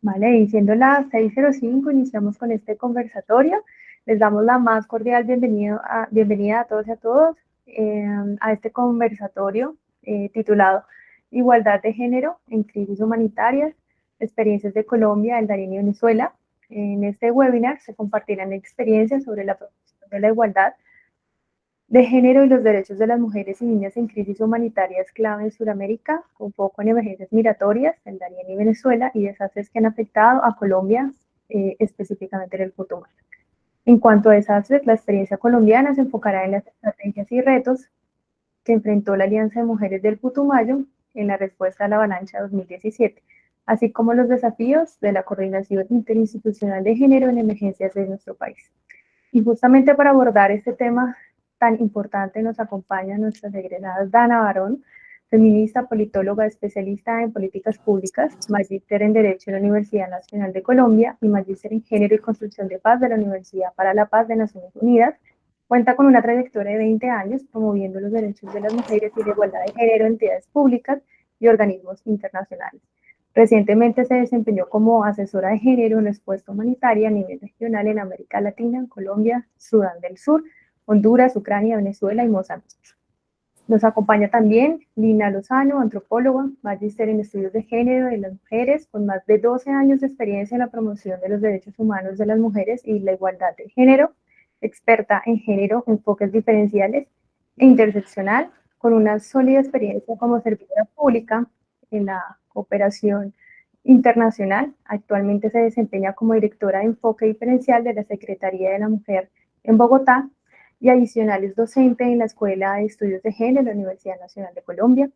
Vale, y siendo las 6:05, iniciamos con este conversatorio. Les damos la más cordial bienvenida a todos y a todos a este conversatorio titulado Igualdad de género en crisis humanitarias, experiencias de Colombia, el Darién y Venezuela. En este webinar se compartirán experiencias sobre la promoción de la igualdad de género y los derechos de las mujeres y niñas en crisis humanitarias clave en Sudamérica, con foco en emergencias migratorias, en Darién y Venezuela, y desastres que han afectado a Colombia, específicamente en el Putumayo. En cuanto a desastres, la experiencia colombiana se enfocará en las estrategias y retos que enfrentó la Alianza de Mujeres del Putumayo en la respuesta a la avalancha 2017, así como los desafíos de la coordinación interinstitucional de género en emergencias de nuestro país. Y justamente para abordar este tema tan importante nos acompaña nuestras egresadas Dana Barón, feminista, politóloga, especialista en políticas públicas, magíster en Derecho de la Universidad Nacional de Colombia y magíster en Género y Construcción de Paz de la Universidad para la Paz de Naciones Unidas. Cuenta con una trayectoria de 20 años promoviendo los derechos de las mujeres y la igualdad de género en entidades públicas y organismos internacionales. Recientemente se desempeñó como asesora de género en respuesta humanitaria a nivel regional en América Latina, en Colombia, Sudán del Sur, Honduras, Ucrania, Venezuela y Mozambique. Nos acompaña también Lina Lozano, antropóloga, magíster en estudios de género de las mujeres, con más de 12 años de experiencia en la promoción de los derechos humanos de las mujeres y la igualdad de género, experta en género, enfoques diferenciales e interseccional, con una sólida experiencia como servidora pública en la cooperación internacional. Actualmente se desempeña como directora de enfoque diferencial de la Secretaría de la Mujer en Bogotá y adicional es docente en la Escuela de Estudios de Género de la Universidad Nacional de Colombia.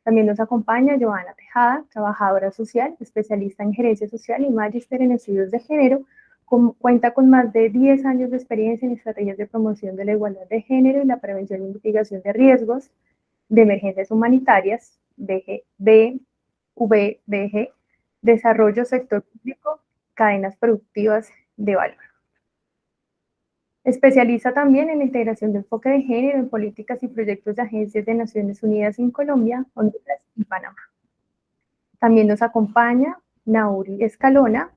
También nos acompaña Joana Tejada, trabajadora social, especialista en gerencia social y magíster en estudios de género. Cuenta con más de 10 años de experiencia en estrategias de promoción de la igualdad de género y la prevención y mitigación de riesgos de emergencias humanitarias, BG, desarrollo sector público, cadenas productivas de valor. Especializa también en la integración de enfoque de género en políticas y proyectos de agencias de Naciones Unidas en Colombia, Honduras y Panamá. También nos acompaña Nauri Escalona,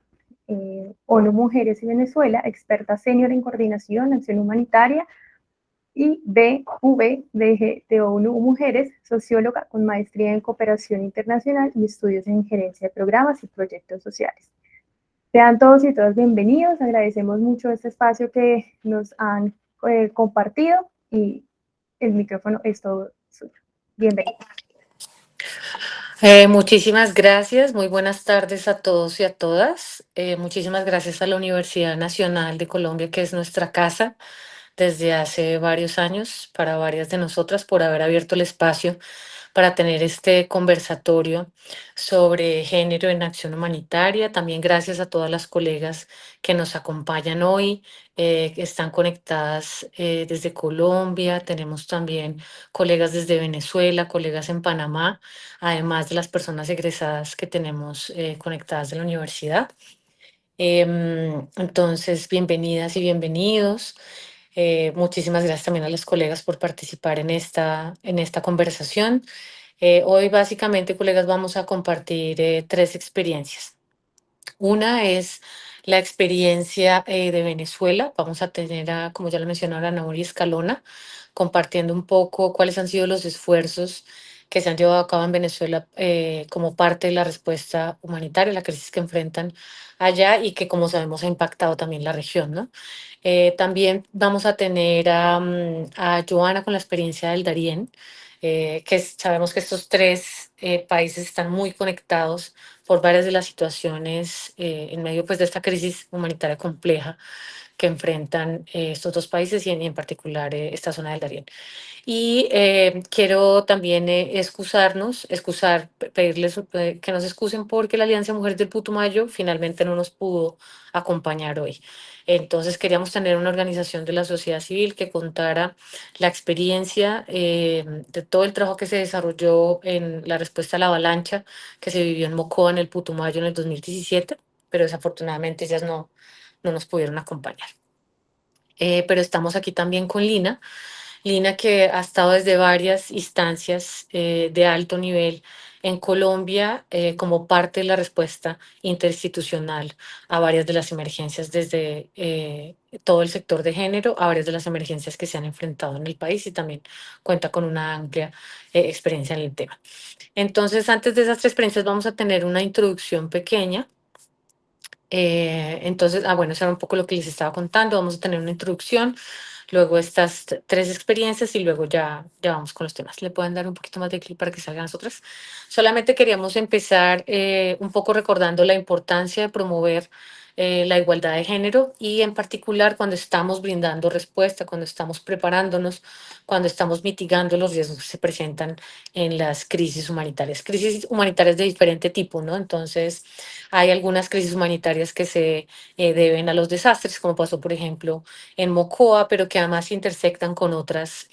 ONU Mujeres y Venezuela, experta senior en coordinación, acción humanitaria, y BVDG de ONU Mujeres, socióloga con maestría en cooperación internacional y estudios en gerencia de programas y proyectos sociales. Sean todos y todas bienvenidos, agradecemos mucho este espacio que nos han compartido y el micrófono es todo suyo. Bienvenidos. Muchísimas gracias, muy buenas tardes a todos y a todas. Muchísimas gracias a la Universidad Nacional de Colombia, que es nuestra casa desde hace varios años, para varias de nosotras, por haber abierto el espacio para tener este conversatorio sobre género en acción humanitaria. También gracias a todas las colegas que nos acompañan hoy, que están conectadas desde Colombia. Tenemos también colegas desde Venezuela, colegas en Panamá, además de las personas egresadas que tenemos conectadas de la universidad. Entonces, bienvenidas y bienvenidos. Muchísimas gracias también a los colegas por participar en esta conversación. Hoy básicamente, colegas, vamos a compartir tres experiencias. Una es la experiencia de Venezuela. Vamos a tener, como ya lo mencionó, a Nauri Escalona, compartiendo un poco cuáles han sido los esfuerzos que se han llevado a cabo en Venezuela como parte de la respuesta humanitaria, la crisis que enfrentan allá y que, como sabemos, ha impactado también la región, ¿no? También vamos a tener a Joana con la experiencia del Darién, sabemos que estos tres países están muy conectados por varias de las situaciones en medio pues, de esta crisis humanitaria compleja que enfrentan estos dos países y en particular esta zona del Darién. Y quiero también pedirles que nos excusen porque la Alianza Mujeres del Putumayo finalmente no nos pudo acompañar hoy. Entonces queríamos tener una organización de la sociedad civil que contara la experiencia de todo el trabajo que se desarrolló en la respuesta a la avalancha que se vivió en Mocoa, en el Putumayo, en el 2017, pero desafortunadamente ellas no nos pudieron acompañar. Pero estamos aquí también con Lina. Lina que ha estado desde varias instancias de alto nivel en Colombia como parte de la respuesta interinstitucional a varias de las emergencias desde todo el sector de género, a varias de las emergencias que se han enfrentado en el país y también cuenta con una amplia experiencia en el tema. Entonces, antes de esas tres experiencias vamos a tener una introducción pequeña. Entonces, bueno, eso era un poco lo que les estaba contando. Vamos a tener una introducción, luego estas tres experiencias y luego ya vamos con los temas. ¿Le pueden dar un poquito más de clic para que salgan las otras? Solamente queríamos empezar un poco recordando la importancia de promover la igualdad de género y en particular cuando estamos brindando respuesta, cuando estamos preparándonos, cuando estamos mitigando los riesgos que se presentan en las crisis humanitarias de diferente tipo, ¿no? Entonces, hay algunas crisis humanitarias que se deben a los desastres, como pasó, por ejemplo, en Mocoa, pero que además se intersectan con otras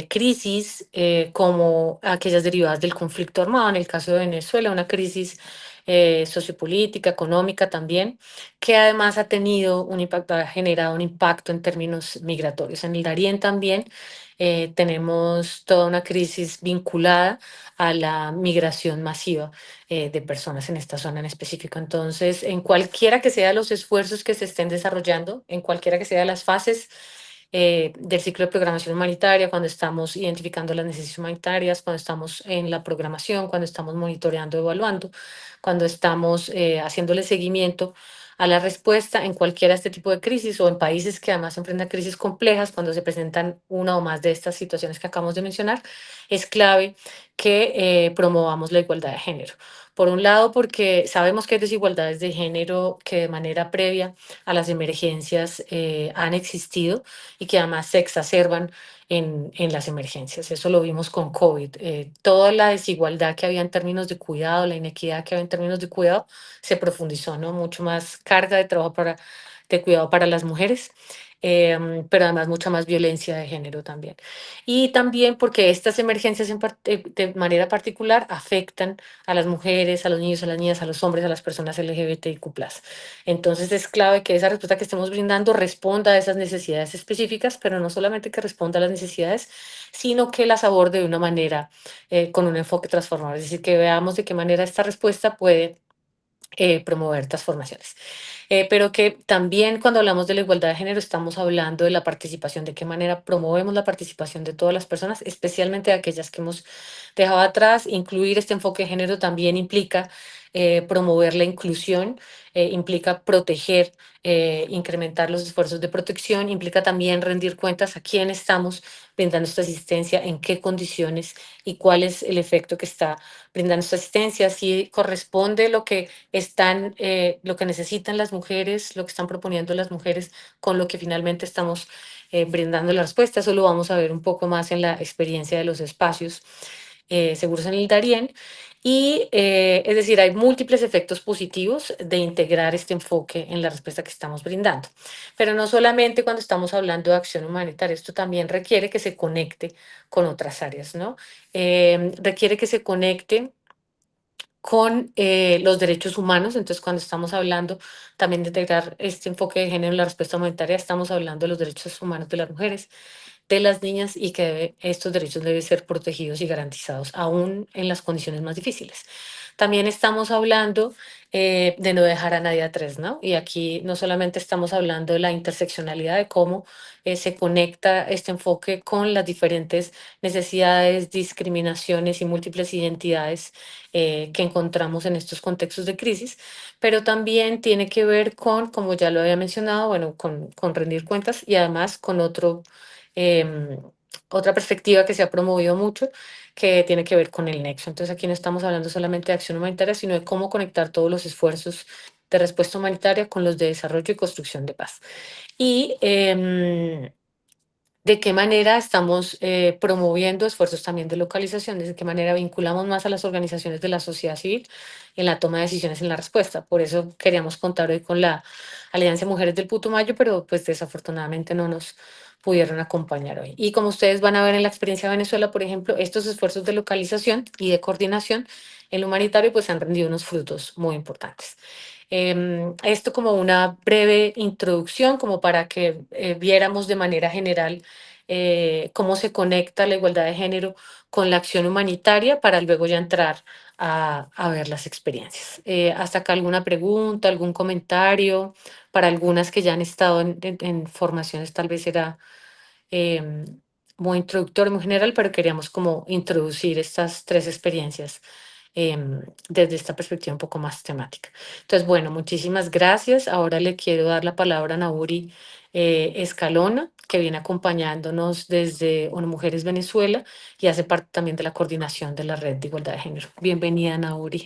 crisis, como aquellas derivadas del conflicto armado, en el caso de Venezuela, una crisis sociopolítica, económica también, que además ha tenido un impacto, ha generado un impacto en términos migratorios. En el Darién también tenemos toda una crisis vinculada a la migración masiva de personas en esta zona en específico. Entonces, en cualquiera que sea los esfuerzos que se estén desarrollando, en cualquiera que sea las fases del ciclo de programación humanitaria, cuando estamos identificando las necesidades humanitarias, cuando estamos en la programación, cuando estamos monitoreando, evaluando, cuando estamos haciéndole seguimiento a la respuesta en cualquiera de este tipo de crisis o en países que además enfrentan crisis complejas, cuando se presentan una o más de estas situaciones que acabamos de mencionar, es clave que promovamos la igualdad de género. Por un lado, porque sabemos que hay desigualdades de género que de manera previa a las emergencias han existido y que además se exacerban en las emergencias. Eso lo vimos con COVID. Toda la desigualdad que había en términos de cuidado, la inequidad que había en términos de cuidado, se profundizó, ¿no? Mucho más carga de trabajo de cuidado para las mujeres, pero además mucha más violencia de género también. Y también porque estas emergencias de manera particular afectan a las mujeres, a los niños, a las niñas, a los hombres, a las personas LGBTIQ+. Entonces es clave que esa respuesta que estemos brindando responda a esas necesidades específicas, pero no solamente que responda a las necesidades, sino que las aborde de una manera con un enfoque transformador. Es decir, que veamos de qué manera esta respuesta puede promover transformaciones. Pero que también cuando hablamos de la igualdad de género estamos hablando de la participación, de qué manera promovemos la participación de todas las personas, especialmente de aquellas que hemos dejado atrás. Incluir este enfoque de género también implica promover la inclusión, implica proteger, incrementar los esfuerzos de protección, implica también rendir cuentas a quién estamos brindando esta asistencia, en qué condiciones y cuál es el efecto que está brindando esta asistencia, si corresponde lo que necesitan las mujeres, lo que están proponiendo las mujeres con lo que finalmente estamos brindando la respuesta. Eso lo vamos a ver un poco más en la experiencia de los espacios seguros en el Darién. Y es decir, hay múltiples efectos positivos de integrar este enfoque en la respuesta que estamos brindando. Pero no solamente cuando estamos hablando de acción humanitaria, esto también requiere que se conecte con otras áreas, ¿no? Requiere que se conecte con los derechos humanos. Entonces, cuando estamos hablando también de integrar este enfoque de género en la respuesta humanitaria, estamos hablando de los derechos humanos de las mujeres, de las niñas y que estos derechos deben ser protegidos y garantizados, aún en las condiciones más difíciles. También estamos hablando de no dejar a nadie atrás, ¿no? Y aquí no solamente estamos hablando de la interseccionalidad, de cómo se conecta este enfoque con las diferentes necesidades, discriminaciones y múltiples identidades que encontramos en estos contextos de crisis, pero también tiene que ver con, como ya lo había mencionado, bueno, con rendir cuentas y además con em, otra perspectiva que se ha promovido mucho, que tiene que ver con el nexo. Entonces aquí no estamos hablando solamente de acción humanitaria, sino de cómo conectar todos los esfuerzos de respuesta humanitaria con los de desarrollo y construcción de paz. Y de qué manera estamos promoviendo esfuerzos también de localización, de qué manera vinculamos más a las organizaciones de la sociedad civil en la toma de decisiones en la respuesta. Por eso queríamos contar hoy con la Alianza Mujeres del Putumayo, pero pues desafortunadamente no nos pudieron acompañar hoy. Y como ustedes van a ver en la experiencia de Venezuela, por ejemplo, estos esfuerzos de localización y de coordinación en lo humanitario pues han rendido unos frutos muy importantes. Esto como una breve introducción, como para que viéramos de manera general cómo se conecta la igualdad de género con la acción humanitaria para luego ya entrar a ver las experiencias. Hasta acá alguna pregunta, algún comentario. Para algunas que ya han estado en formaciones tal vez era em, muy introductorio, muy general, pero queríamos como introducir estas tres experiencias desde esta perspectiva un poco más temática. Entonces, bueno, muchísimas gracias. Ahora le quiero dar la palabra a Nauri Escalona, que viene acompañándonos desde ONU Mujeres Venezuela y hace parte también de la coordinación de la Red de Igualdad de Género. Bienvenida, Nauri.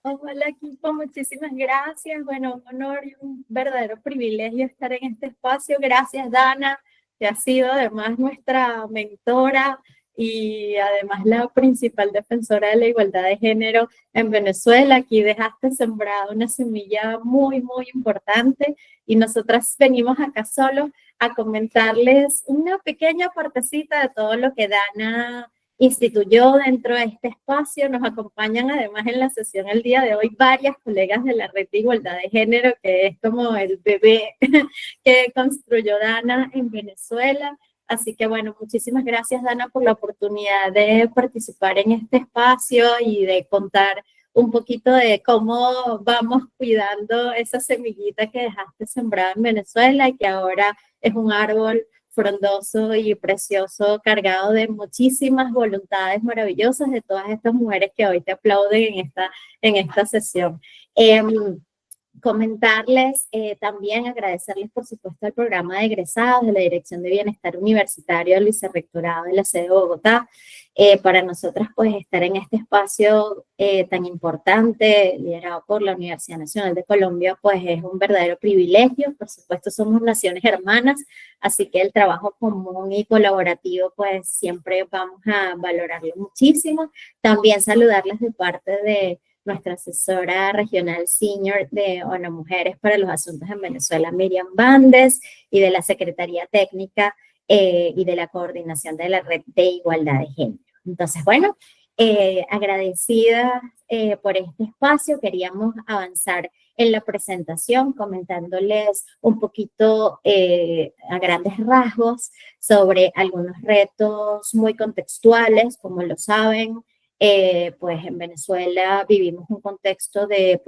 Hola equipo, muchísimas gracias. Bueno, un honor y un verdadero privilegio estar en este espacio. Gracias, Dana, que ha sido además nuestra mentora y además la principal defensora de la igualdad de género en Venezuela. Aquí dejaste sembrada una semilla muy, muy importante y nosotras venimos acá solo a comentarles una pequeña partecita de todo lo que Dana instituyó dentro de este espacio. Nos acompañan además en la sesión el día de hoy varias colegas de la Red de Igualdad de Género, que es como el bebé que construyó Dana en Venezuela. Así que bueno, muchísimas gracias Dana por la oportunidad de participar en este espacio y de contar un poquito de cómo vamos cuidando esa semillita que dejaste sembrada en Venezuela y que ahora es un árbol frondoso y precioso, cargado de muchísimas voluntades maravillosas de todas estas mujeres que hoy te aplauden en esta sesión. Comentarles, también agradecerles por supuesto al programa de egresados de la Dirección de Bienestar Universitario del Vicerrectorado de la sede de Bogotá. Para nosotras pues estar en este espacio tan importante, liderado por la Universidad Nacional de Colombia, pues es un verdadero privilegio. Por supuesto somos naciones hermanas, así que el trabajo común y colaborativo pues siempre vamos a valorarlo muchísimo. También saludarles de parte de nuestra asesora regional senior de ONU Mujeres para los Asuntos en Venezuela, Miriam Bandes, y de la Secretaría Técnica y de la Coordinación de la Red de Igualdad de Género. Entonces, bueno, agradecida por este espacio, queríamos avanzar en la presentación comentándoles un poquito a grandes rasgos sobre algunos retos muy contextuales, como lo saben. Pues en Venezuela vivimos un contexto de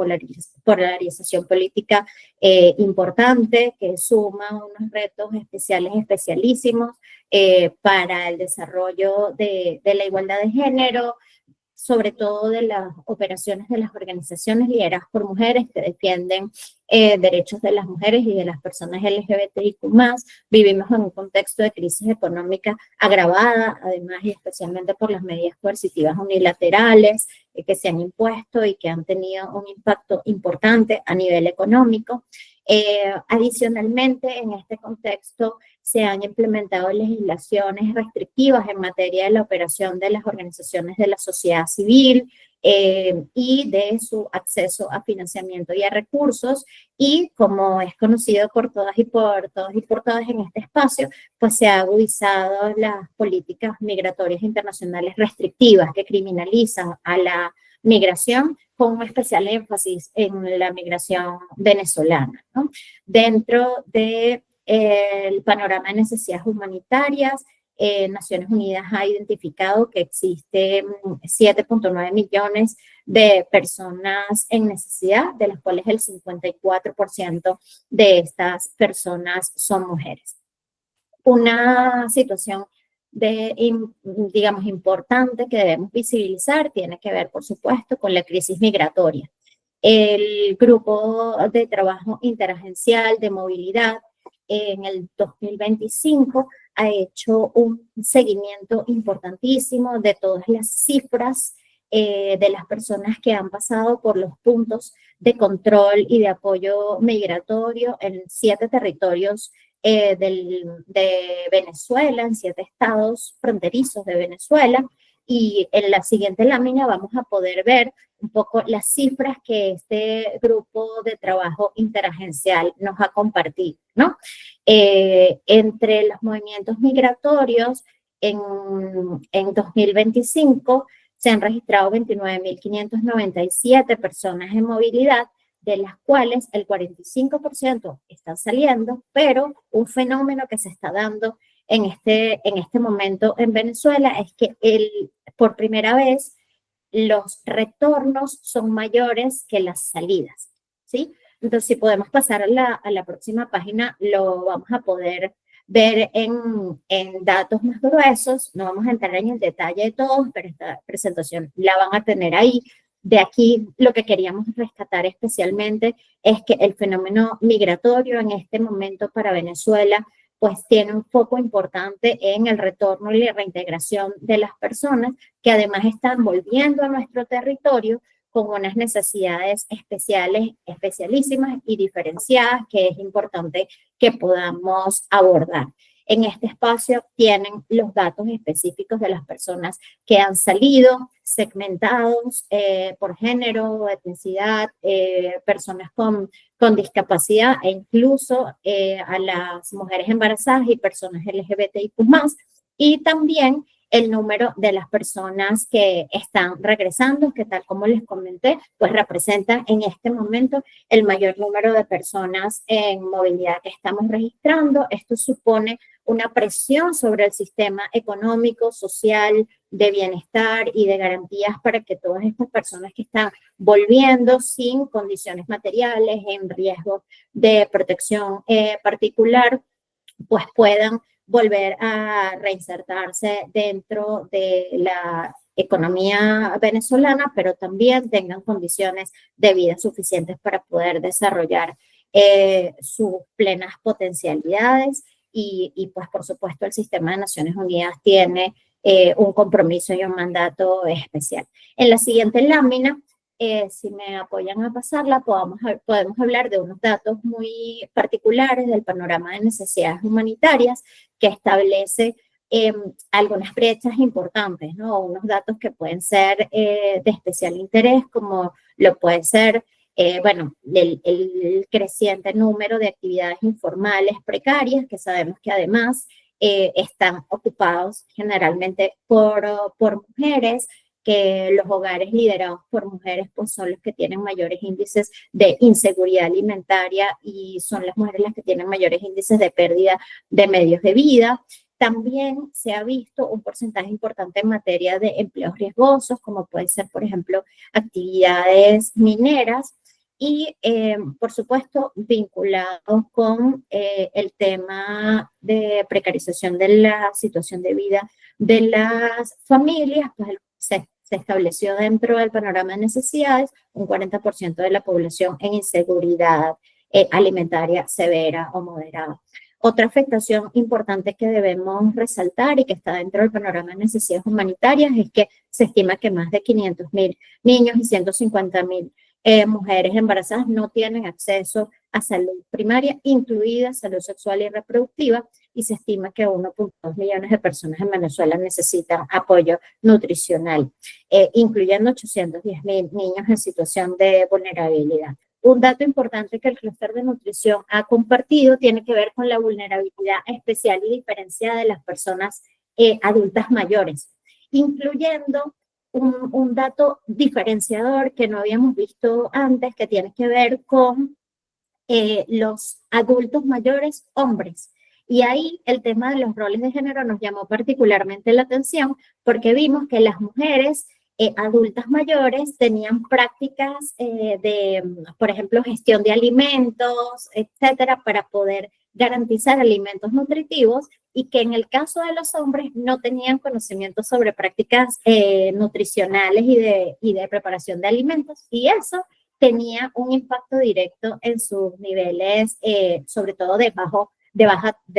polarización política importante que suma unos retos especiales, especialísimos para el desarrollo de la igualdad de género, sobre todo de las operaciones de las organizaciones lideradas por mujeres que defienden derechos de las mujeres y de las personas LGBTIQ+. Vivimos en un contexto de crisis económica agravada, además y especialmente por las medidas coercitivas unilaterales que se han impuesto y que han tenido un impacto importante a nivel económico. Adicionalmente, en este contexto se han implementado legislaciones restrictivas en materia de la operación de las organizaciones de la sociedad civil y de su acceso a financiamiento y a recursos. Y como es conocido por todas y por todos y por todas en este espacio, pues se ha agudizado las políticas migratorias internacionales restrictivas que criminalizan a la migración, con un especial énfasis en la migración venezolana, ¿no? Dentro de el panorama de necesidades humanitarias, Naciones Unidas ha identificado que existen 7.9 millones de personas en necesidad, de las cuales el 54% de estas personas son mujeres. Una situación digamos, importante que debemos visibilizar tiene que ver, por supuesto, con la crisis migratoria. El grupo de trabajo interagencial de movilidad en el 2025 ha hecho un seguimiento importantísimo de todas las cifras de las personas que han pasado por los puntos de control y de apoyo migratorio en 7 territorios de Venezuela, en 7 estados fronterizos de Venezuela. Y en la siguiente lámina vamos a poder ver un poco las cifras que este grupo de trabajo interagencial nos ha compartido, ¿no? Entre los movimientos migratorios en 2025 se han registrado 29.597 personas en movilidad, de las cuales el 45% están saliendo, pero un fenómeno que se está dando en este momento en Venezuela es que por primera vez los retornos son mayores que las salidas, ¿sí? Entonces, si podemos pasar a la próxima página, lo vamos a poder ver en datos más gruesos. No vamos a entrar en el detalle de todos, pero esta presentación la van a tener ahí. De aquí, lo que queríamos rescatar especialmente es que el fenómeno migratorio en este momento para Venezuela pues tiene un foco importante en el retorno y la reintegración de las personas que además están volviendo a nuestro territorio con unas necesidades especiales, especialísimas y diferenciadas que es importante que podamos abordar. En este espacio tienen los datos específicos de las personas que han salido, segmentados por género, etnicidad, personas con discapacidad e incluso a las mujeres embarazadas y personas LGBTIQ+, y también el número de las personas que están regresando, que tal como les comenté, pues representan en este momento el mayor número de personas en movilidad que estamos registrando. Esto supone una presión sobre el sistema económico, social, de bienestar y de garantías para que todas estas personas que están volviendo sin condiciones materiales, en riesgo de protección particular, pues puedan volver a reinsertarse dentro de la economía venezolana, pero también tengan condiciones de vida suficientes para poder desarrollar sus plenas potencialidades y pues por supuesto el sistema de Naciones Unidas tiene un compromiso y un mandato especial. En la siguiente lámina, si me apoyan a pasarla, podemos hablar de unos datos muy particulares del panorama de necesidades humanitarias que establece algunas brechas importantes, ¿no? Unos datos que pueden ser de especial interés, como lo puede ser, bueno, el creciente número de actividades informales precarias, que sabemos que además están ocupados generalmente por mujeres, que los hogares liderados por mujeres pues son los que tienen mayores índices de inseguridad alimentaria y son las mujeres las que tienen mayores índices de pérdida de medios de vida. También se ha visto un porcentaje importante en materia de empleos riesgosos, como puede ser, por ejemplo, actividades mineras y, por supuesto, vinculados con el tema de precarización de la situación de vida de las familias, pues se estableció dentro del panorama de necesidades un 40% de la población en inseguridad alimentaria severa o moderada. Otra afectación importante que debemos resaltar y que está dentro del panorama de necesidades humanitarias es que se estima que más de 500.000 niños y 150.000 mujeres embarazadas no tienen acceso a salud primaria, incluida salud sexual y reproductiva, y se estima que 1.2 millones de personas en Venezuela necesitan apoyo nutricional, incluyendo 810.000 niños en situación de vulnerabilidad. Un dato importante que el clúster de nutrición ha compartido tiene que ver con la vulnerabilidad especial y diferenciada de las personas adultas mayores, incluyendo un dato diferenciador que no habíamos visto antes, que tiene que ver con los adultos mayores hombres. Y ahí el tema de los roles de género nos llamó particularmente la atención porque vimos que las mujeres adultas mayores tenían prácticas de, por ejemplo, gestión de alimentos, etcétera, para poder garantizar alimentos nutritivos, y que en el caso de los hombres no tenían conocimientos sobre prácticas nutricionales y de preparación de alimentos, y eso tenía un impacto directo en sus niveles, sobre todo de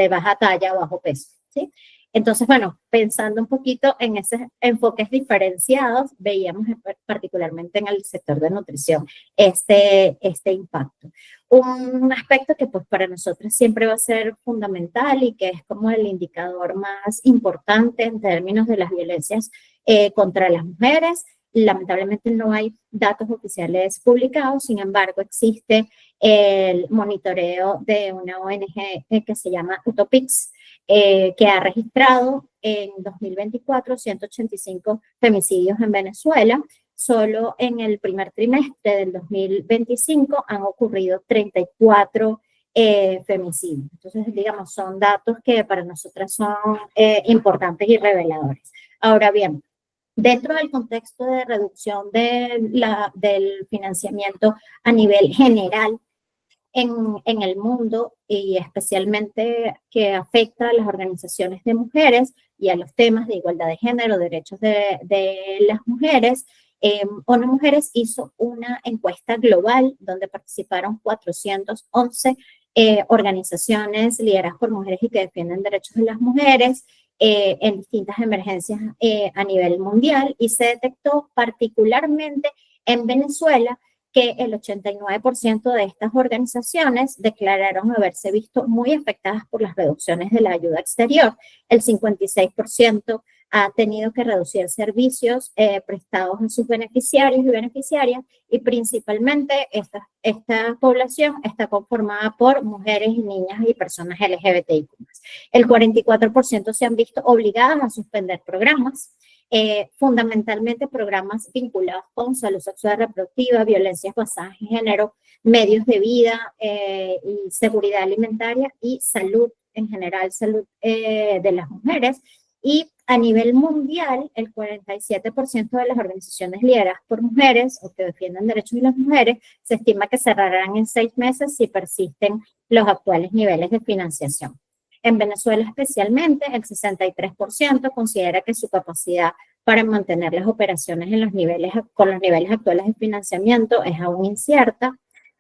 baja talla o bajo peso, ¿sí? Entonces, bueno, pensando un poquito en esos enfoques diferenciados, veíamos particularmente en el sector de nutrición este impacto. Un aspecto que pues para nosotros siempre va a ser fundamental y que es como el indicador más importante en términos de las violencias contra las mujeres. Lamentablemente no hay datos oficiales publicados, sin embargo existe el monitoreo de una ONG que se llama Utopix, que ha registrado en 2024 185 femicidios en Venezuela. Solo en el primer trimestre del 2025 han ocurrido 34 femicidios. Entonces, digamos, son datos que para nosotras son importantes y reveladores. Ahora bien, dentro del contexto de reducción del financiamiento a nivel general en el mundo y especialmente que afecta a las organizaciones de mujeres y a los temas de igualdad de género, derechos de las mujeres, ONU Mujeres hizo una encuesta global donde participaron 411 organizaciones lideradas por mujeres y que defienden derechos de las mujeres en distintas emergencias a nivel mundial, y se detectó particularmente en Venezuela que el 89% de estas organizaciones declararon haberse visto muy afectadas por las reducciones de la ayuda exterior. El 56% ha tenido que reducir servicios prestados a sus beneficiarios y beneficiarias, y principalmente esta población está conformada por mujeres y niñas y personas LGBTIQ+. El 44% se han visto obligadas a suspender programas, fundamentalmente programas vinculados con salud sexual y reproductiva, violencias basadas en género, medios de vida y seguridad alimentaria y salud en general, salud de las mujeres. Y a nivel mundial, el 47% de las organizaciones lideradas por mujeres o que defienden derechos de las mujeres se estima que cerrarán en 6 meses si persisten los actuales niveles de financiación. En Venezuela especialmente, el 63% considera que su capacidad para mantener las operaciones con los niveles actuales de financiamiento es aún incierta,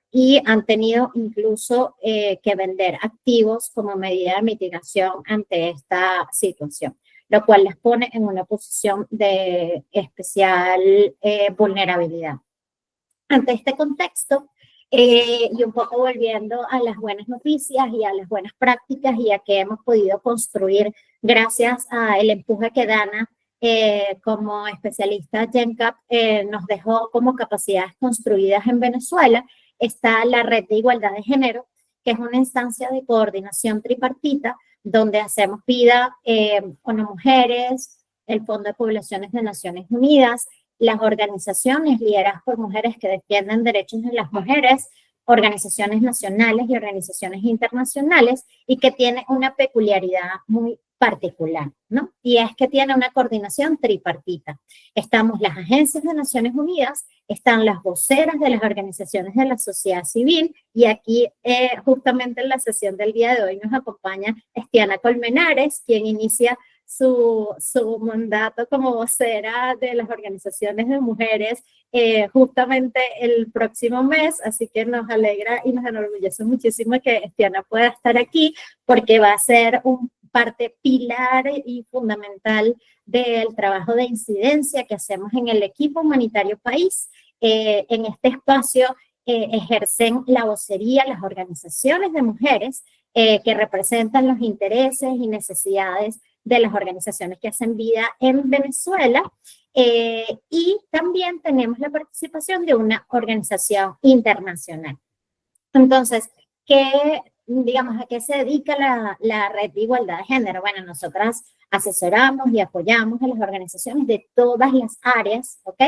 y han tenido incluso que vender activos como medida de mitigación ante esta situación, lo cual les pone en una posición de especial vulnerabilidad. Ante este contexto, y un poco volviendo a las buenas noticias y a las buenas prácticas y a que hemos podido construir gracias al empuje que Dana como especialista GenCap nos dejó como capacidades construidas en Venezuela, está la Red de Igualdad de Género, que es una instancia de coordinación tripartita donde hacemos vida ONU Mujeres, el Fondo de Poblaciones de Naciones Unidas, las organizaciones lideradas por mujeres que defienden derechos de las mujeres, organizaciones nacionales y organizaciones internacionales, y que tiene una peculiaridad muy particular, ¿no? Y es que tiene una coordinación tripartita. Estamos las agencias de Naciones Unidas, están las voceras de las organizaciones de la sociedad civil, y aquí justamente en la sesión del día de hoy nos acompaña Estiana Colmenares, quien inicia su mandato como vocera de las organizaciones de mujeres justamente el próximo mes, así que nos alegra y nos enorgullece muchísimo que Estiana pueda estar aquí, porque va a ser parte pilar y fundamental del trabajo de incidencia que hacemos en el equipo humanitario país. En este espacio ejercen la vocería las organizaciones de mujeres que representan los intereses y necesidades de las organizaciones que hacen vida en Venezuela, y también tenemos la participación de una organización internacional. Entonces, digamos, ¿a qué se dedica la Red de Igualdad de Género? Bueno, nosotras asesoramos y apoyamos a las organizaciones de todas las áreas, ¿ok?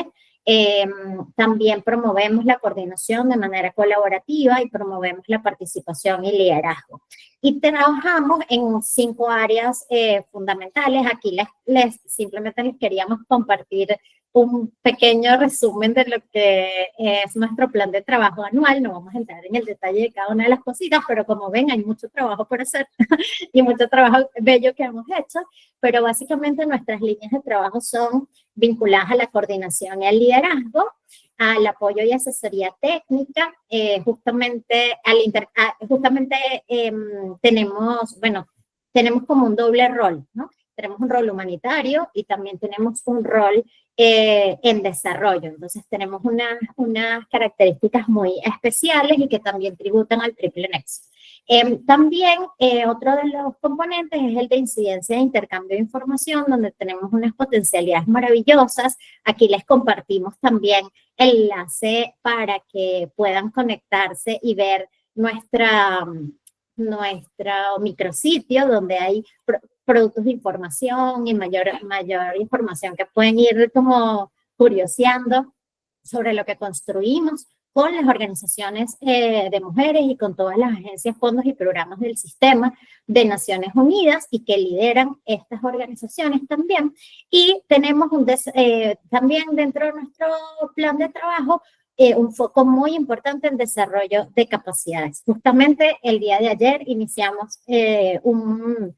También promovemos la coordinación de manera colaborativa y promovemos la participación y liderazgo. Y trabajamos en 5 áreas fundamentales. Aquí simplemente les queríamos compartir un pequeño resumen de lo que es nuestro plan de trabajo anual. No vamos a entrar en el detalle de cada una de las cositas, pero como ven, hay mucho trabajo por hacer y mucho trabajo bello que hemos hecho, pero básicamente nuestras líneas de trabajo son vinculadas a la coordinación y al liderazgo, al apoyo y asesoría técnica, justamente tenemos como un doble rol, ¿no? Tenemos un rol humanitario y también tenemos un rol en desarrollo. Entonces tenemos unas características muy especiales y que también tributan al triple nexo. También otro de los componentes es el de incidencia e intercambio de información, donde tenemos unas potencialidades maravillosas. Aquí les compartimos también el enlace para que puedan conectarse y ver nuestro micrositio, donde hay productos de información y mayor información que pueden ir como curioseando sobre lo que construimos. con las organizaciones de mujeres y con todas las agencias, fondos y programas del sistema de Naciones Unidas y que lideran estas organizaciones también. Y tenemos también dentro de nuestro plan de trabajo un foco muy importante en desarrollo de capacidades. Justamente el día de ayer iniciamos un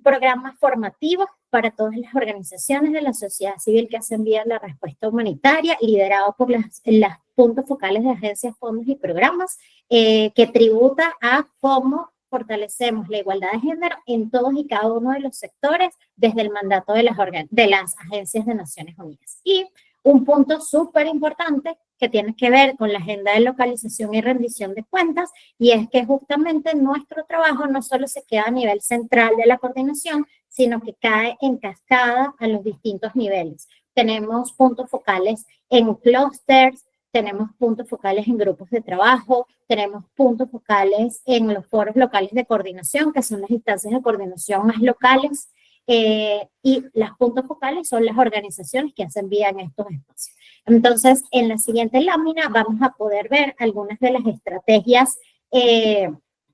programa formativo para todas las organizaciones de la sociedad civil que hacen vía la respuesta humanitaria, liderado por las puntos focales de agencias, fondos y programas, que tributa a cómo fortalecemos la igualdad de género en todos y cada uno de los sectores desde el mandato de las agencias de Naciones Unidas. Y un punto súper importante que tiene que ver con la agenda de localización y rendición de cuentas, y es que justamente nuestro trabajo no solo se queda a nivel central de la coordinación, sino que cae en cascada a los distintos niveles. Tenemos puntos focales en clústeres, tenemos puntos focales en grupos de trabajo, tenemos puntos focales en los foros locales de coordinación, que son las instancias de coordinación más locales, y las puntos focales son las organizaciones que hacen vida en estos espacios. Entonces, en la siguiente lámina vamos a poder ver algunas de las estrategias que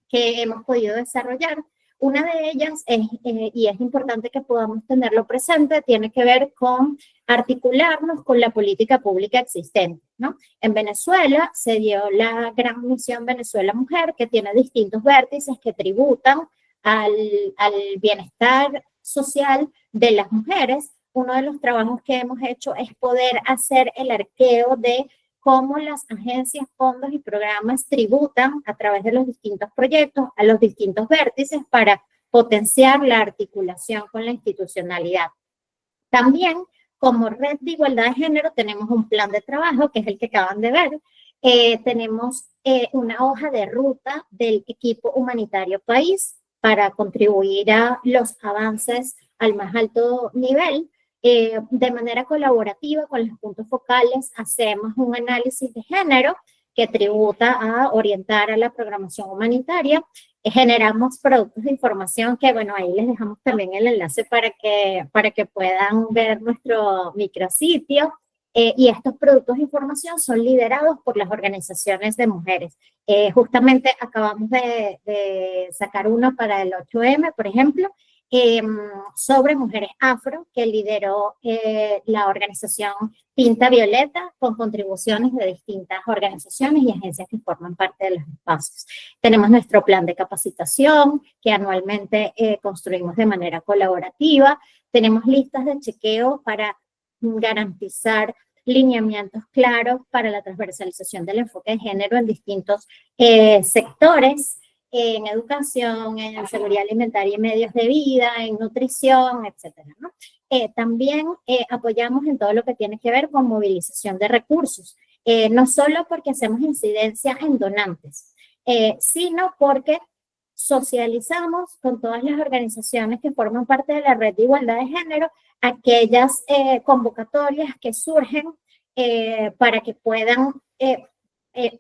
hemos podido desarrollar. Una de ellas, y es importante que podamos tenerlo presente, tiene que ver con articularnos con la política pública existente, ¿no? En Venezuela se dio la gran misión Venezuela Mujer, que tiene distintos vértices que tributan al bienestar social de las mujeres. Uno de los trabajos que hemos hecho es poder hacer el arqueo de cómo las agencias, fondos y programas tributan a través de los distintos proyectos a los distintos vértices para potenciar la articulación con la institucionalidad. También, como Red de Igualdad de Género, tenemos un plan de trabajo, que es el que acaban de ver. Tenemos una hoja de ruta del equipo humanitario país para contribuir a los avances al más alto nivel. De manera colaborativa con los puntos focales hacemos un análisis de género que tributa a orientar a la programación humanitaria. Generamos productos de información que, bueno, ahí les dejamos también el enlace para que puedan ver nuestro micrositio. Y estos productos de información son liderados por las organizaciones de mujeres. Justamente acabamos de sacar uno para el 8M, por ejemplo, sobre mujeres afro, que lideró la organización Tinta Violeta, con contribuciones de distintas organizaciones y agencias que forman parte de los espacios. Tenemos nuestro plan de capacitación, que anualmente construimos de manera colaborativa. Tenemos listas de chequeo para garantizar lineamientos claros para la transversalización del enfoque de género en distintos sectores, en educación, en seguridad alimentaria y medios de vida, en nutrición, etcétera, ¿no? También apoyamos en todo lo que tiene que ver con movilización de recursos, no solo porque hacemos incidencia en donantes, sino porque socializamos con todas las organizaciones que forman parte de la Red de Igualdad de Género aquellas convocatorias que surgen para que puedan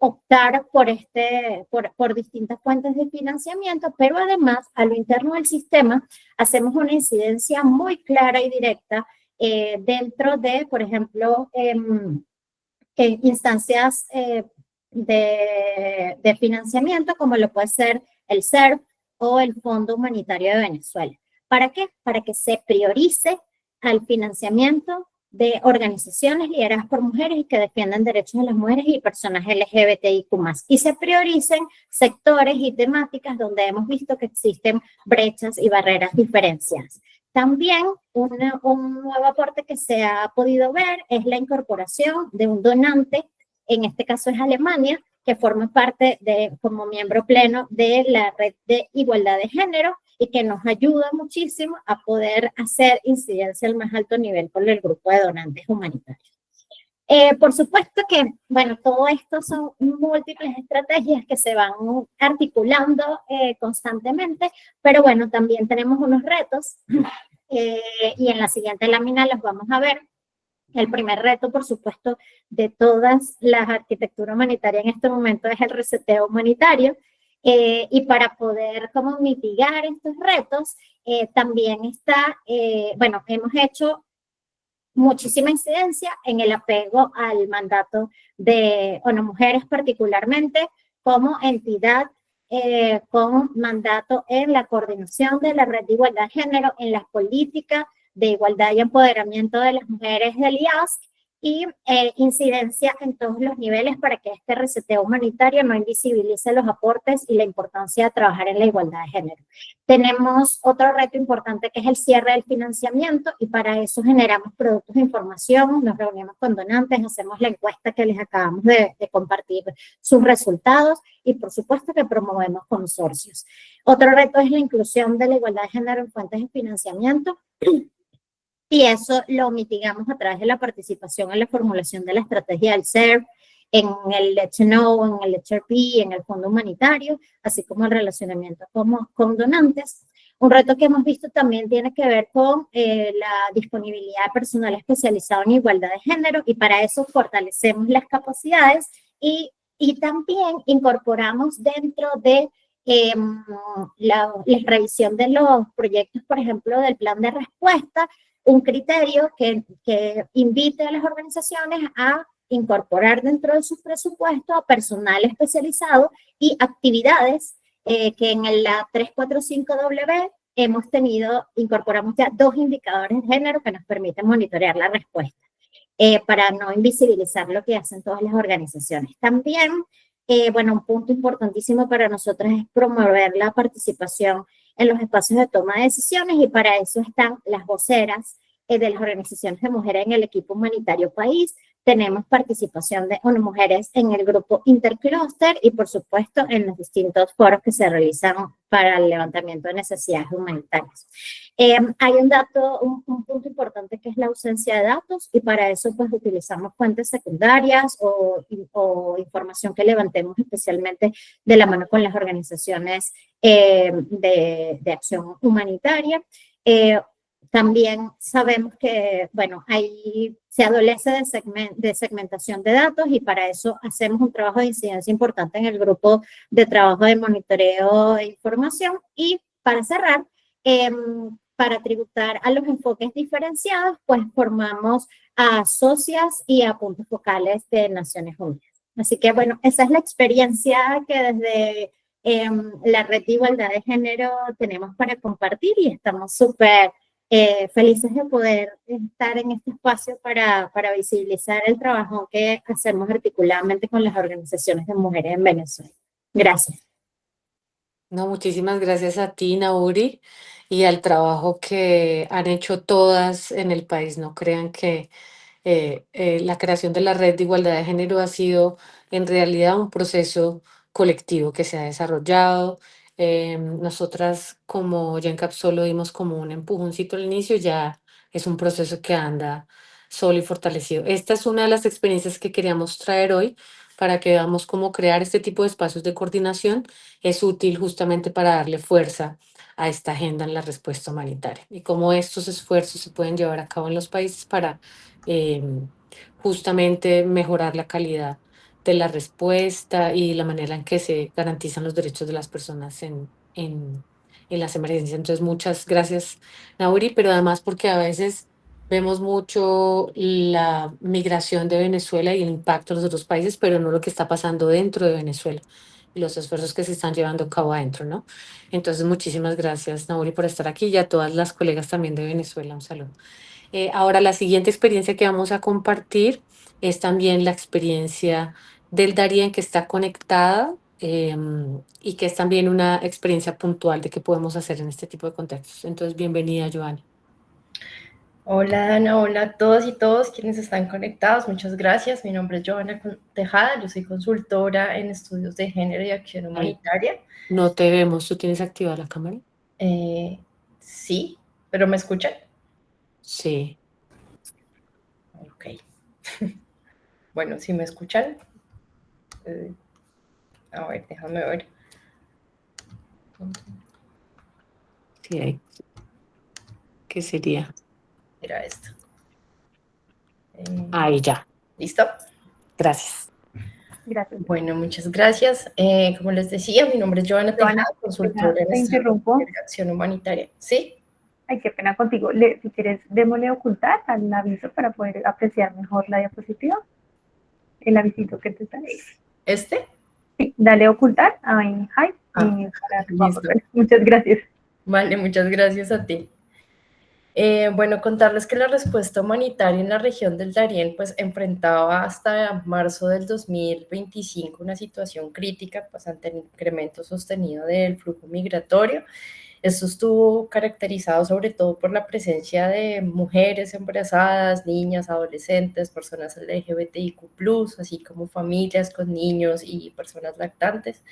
optar por distintas fuentes de financiamiento, pero además a lo interno del sistema hacemos una incidencia muy clara y directa dentro de, por ejemplo, instancias de financiamiento como lo puede ser el CERF o el Fondo Humanitario de Venezuela. ¿Para qué? Para que se priorice al financiamiento de organizaciones lideradas por mujeres y que defiendan derechos de las mujeres y personas LGBTIQ+. Y se prioricen sectores y temáticas donde hemos visto que existen brechas y barreras diferenciadas. También un nuevo aporte que se ha podido ver es la incorporación de un donante, en este caso es Alemania, que forma parte como miembro pleno de la Red de Igualdad de Género y que nos ayuda muchísimo a poder hacer incidencia al más alto nivel con el grupo de donantes humanitarios. Por supuesto que, bueno, todo esto son múltiples estrategias que se van articulando constantemente, pero bueno, también tenemos unos retos y en la siguiente lámina los vamos a ver. El primer reto, por supuesto, de todas las arquitecturas humanitarias en este momento es el reseteo humanitario. Y para poder como mitigar estos retos, también está, bueno, hemos hecho muchísima incidencia en el apego al mandato de ONU Mujeres particularmente como entidad con mandato en la coordinación de la red de igualdad de género, en las políticas de igualdad y empoderamiento de las mujeres del IASC y incidencia en todos los niveles para que este reseteo humanitario no invisibilice los aportes y la importancia de trabajar en la igualdad de género. Tenemos otro reto importante que es el cierre del financiamiento y para eso generamos productos de información, nos reunimos con donantes, hacemos la encuesta que les acabamos de compartir sus resultados y por supuesto que promovemos consorcios. Otro reto es la inclusión de la igualdad de género en fuentes de financiamiento. Y eso lo mitigamos a través de la participación en la formulación de la estrategia del CERF, en el Let's Know, en el HRP, en el Fondo Humanitario, así como el relacionamiento con donantes. Un reto que hemos visto también tiene que ver con la disponibilidad de personal especializado en igualdad de género y para eso fortalecemos las capacidades y también incorporamos dentro de la revisión de los proyectos, por ejemplo, del plan de respuesta, un criterio que invite a las organizaciones a incorporar dentro de sus presupuestos a personal especializado y actividades que en la 345W incorporamos ya 2 indicadores de género que nos permiten monitorear la respuesta para no invisibilizar lo que hacen todas las organizaciones. También, bueno, un punto importantísimo para nosotros es promover la participación en los espacios de toma de decisiones y para eso están las voceras de las organizaciones de mujeres en el equipo humanitario país. Tenemos participación de mujeres en el grupo Intercluster y por supuesto en los distintos foros que se realizan para el levantamiento de necesidades humanitarias. Hay un punto importante que es la ausencia de datos y para eso pues utilizamos fuentes secundarias o información que levantemos especialmente de la mano con las organizaciones de acción humanitaria. También sabemos que, bueno, ahí se adolece de segmentación de datos y para eso hacemos un trabajo de incidencia importante en el grupo de trabajo de monitoreo e información. Y para cerrar, para tributar a los enfoques diferenciados, pues formamos a socias y a puntos focales de Naciones Unidas. Así que, bueno, esa es la experiencia que desde la Red de Igualdad de Género tenemos para compartir y estamos súper felices de poder estar en este espacio para visibilizar el trabajo que hacemos articuladamente con las organizaciones de mujeres en Venezuela. Gracias. No, muchísimas gracias a ti, Nauri, y al trabajo que han hecho todas en el país. No crean que la creación de la Red de Igualdad de Género ha sido en realidad un proceso colectivo que se ha desarrollado. Nosotras como GenCap solo dimos como un empujoncito al inicio, ya es un proceso que anda solo y fortalecido. Esta es una de las experiencias que queríamos traer hoy para que veamos cómo crear este tipo de espacios de coordinación es útil justamente para darle fuerza a esta agenda en la respuesta humanitaria y cómo estos esfuerzos se pueden llevar a cabo en los países para justamente mejorar la calidad de la respuesta y la manera en que se garantizan los derechos de las personas en las emergencias. Entonces, muchas gracias, Nauri, pero además porque a veces vemos mucho la migración de Venezuela y el impacto en los otros países, pero no lo que está pasando dentro de Venezuela y los esfuerzos que se están llevando a cabo adentro, ¿no? Entonces, muchísimas gracias, Nauri, por estar aquí y a todas las colegas también de Venezuela. Un saludo. Ahora, la siguiente experiencia que vamos a compartir es también la experiencia del Darién que está conectada y que es también una experiencia puntual de qué podemos hacer en este tipo de contextos. Entonces, bienvenida, Joana. Hola, Dana, hola a todas y todos quienes están conectados. Muchas gracias. Mi nombre es Joana Tejada. Yo soy consultora en estudios de género y acción humanitaria. No te vemos. ¿Tú tienes activada la cámara? Sí, pero ¿me escuchan? Sí. Ok. Bueno, si me escuchan. A ver, déjame ver. Sí, hay. ¿Qué sería? Era esto. Ahí ya. ¿Listo? Gracias. Gracias. Bueno, muchas gracias. Como les decía, mi nombre es Joana Tejada, consultora en estudios de acción humanitaria. ¿Sí? Ay, qué pena contigo. Si quieres, démosle ocultar al aviso para poder apreciar mejor la diapositiva. El avisito que te sale. ¿Este? Sí, dale ocultar a Hype para que podamos Listo. ver. Muchas gracias. Vale, muchas gracias a ti. Bueno, contarles que la respuesta humanitaria en la región del Darién pues enfrentaba hasta marzo del 2025 una situación crítica pues ante el incremento sostenido del flujo migratorio. Esto estuvo caracterizado sobre todo por la presencia de mujeres embarazadas, niñas, adolescentes, personas LGBTIQ+, así como familias con niños y personas lactantes.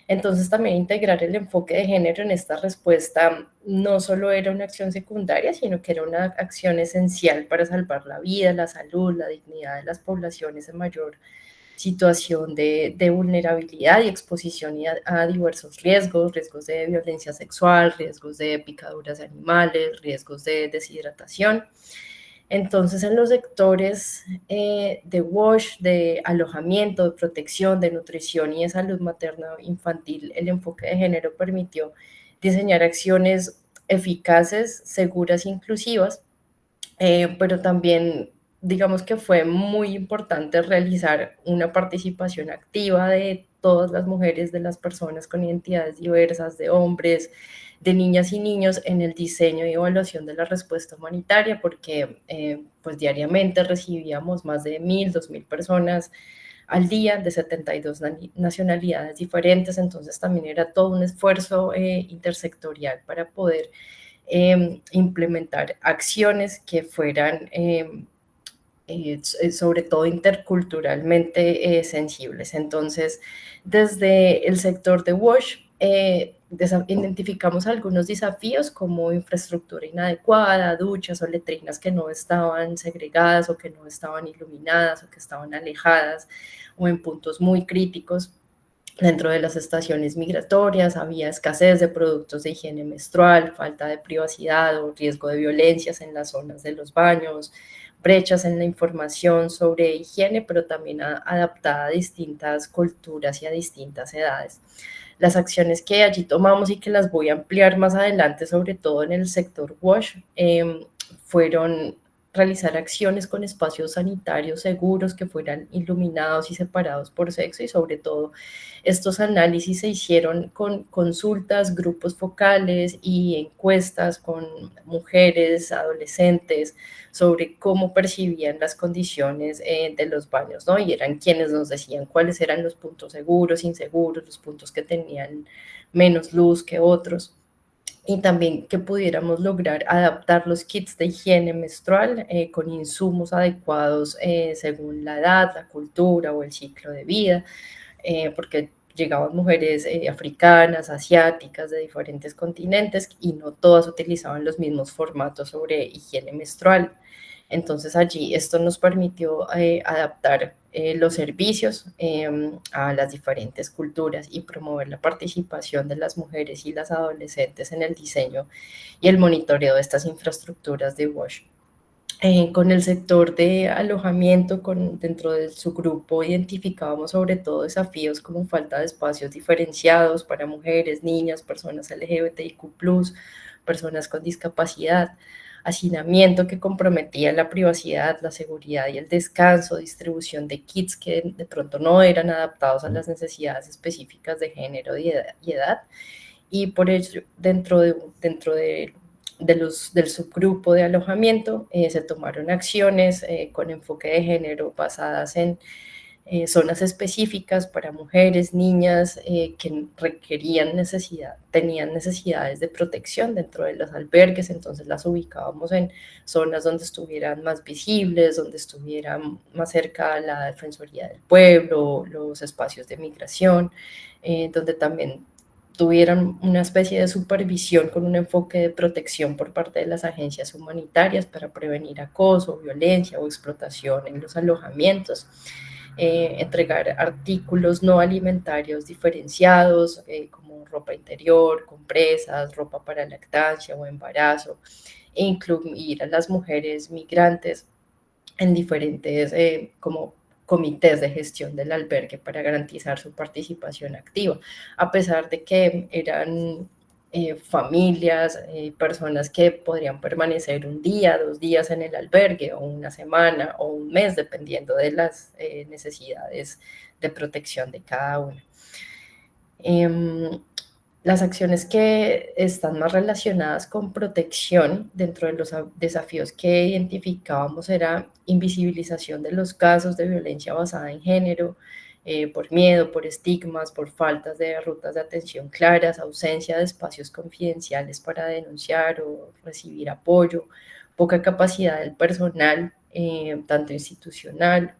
Entonces también integrar el enfoque de género en esta respuesta no solo era una acción secundaria, sino que era una acción esencial para salvar la vida, la salud, la dignidad de las poblaciones en mayor situación de vulnerabilidad y exposición a diversos riesgos, riesgos de violencia sexual, riesgos de picaduras de animales, riesgos de deshidratación. Entonces, en los sectores de WASH, de alojamiento, de protección, de nutrición y de salud materno-infantil, el enfoque de género permitió diseñar acciones eficaces, seguras e inclusivas, pero también digamos que fue muy importante realizar una participación activa de todas las mujeres, de las personas con identidades diversas, de hombres, de niñas y niños en el diseño y evaluación de la respuesta humanitaria, porque pues diariamente recibíamos más de 1.000, 2.000 personas al día de 72 nacionalidades diferentes, entonces también era todo un esfuerzo intersectorial para poder implementar acciones que fueran sobre todo interculturalmente sensibles. Entonces, desde el sector de WASH, identificamos algunos desafíos como infraestructura inadecuada, duchas o letrinas que no estaban segregadas o que no estaban iluminadas o que estaban alejadas o en puntos muy críticos. Dentro de las estaciones migratorias había escasez de productos de higiene menstrual, falta de privacidad o riesgo de violencias en las zonas de los baños, brechas en la información sobre higiene, pero también adaptada a distintas culturas y a distintas edades. Las acciones que allí tomamos y que las voy a ampliar más adelante, sobre todo en el sector WASH, fueron realizar acciones con espacios sanitarios seguros que fueran iluminados y separados por sexo, y sobre todo estos análisis se hicieron con consultas, grupos focales y encuestas con mujeres, adolescentes, sobre cómo percibían las condiciones de los baños, ¿no? Y eran quienes nos decían cuáles eran los puntos seguros, inseguros, los puntos que tenían menos luz que otros. Y también que pudiéramos lograr adaptar los kits de higiene menstrual con insumos adecuados según la edad, la cultura o el ciclo de vida, porque llegaban mujeres africanas, asiáticas, de diferentes continentes, y no todas utilizaban los mismos formatos sobre higiene menstrual. Entonces allí esto nos permitió adaptar los servicios a las diferentes culturas y promover la participación de las mujeres y las adolescentes en el diseño y el monitoreo de estas infraestructuras de WASH. Con el sector de alojamiento, dentro de su grupo identificábamos sobre todo desafíos como falta de espacios diferenciados para mujeres, niñas, personas LGBTIQ+, personas con discapacidad, hacinamiento que comprometía la privacidad, la seguridad y el descanso, distribución de kits que de pronto no eran adaptados a las necesidades específicas de género y edad. Y por eso dentro del subgrupo de alojamiento se tomaron acciones con enfoque de género basadas en zonas específicas para mujeres, niñas que tenían necesidades de protección dentro de los albergues, entonces las ubicábamos en zonas donde estuvieran más visibles, donde estuvieran más cerca a la Defensoría del Pueblo, los espacios de migración, donde también tuvieran una especie de supervisión con un enfoque de protección por parte de las agencias humanitarias para prevenir acoso, violencia o explotación en los alojamientos. Entregar artículos no alimentarios diferenciados, como ropa interior, compresas, ropa para lactancia o embarazo, e incluir a las mujeres migrantes en diferentes como comités de gestión del albergue para garantizar su participación activa, a pesar de que eran familias, personas que podrían permanecer un día, 2 días en el albergue, o una semana, o un mes, dependiendo de las necesidades de protección de cada uno. Las acciones que están más relacionadas con protección dentro de los desafíos que identificábamos era invisibilización de los casos de violencia basada en género, por miedo, por estigmas, por faltas de rutas de atención claras, ausencia de espacios confidenciales para denunciar o recibir apoyo, poca capacidad del personal, tanto institucional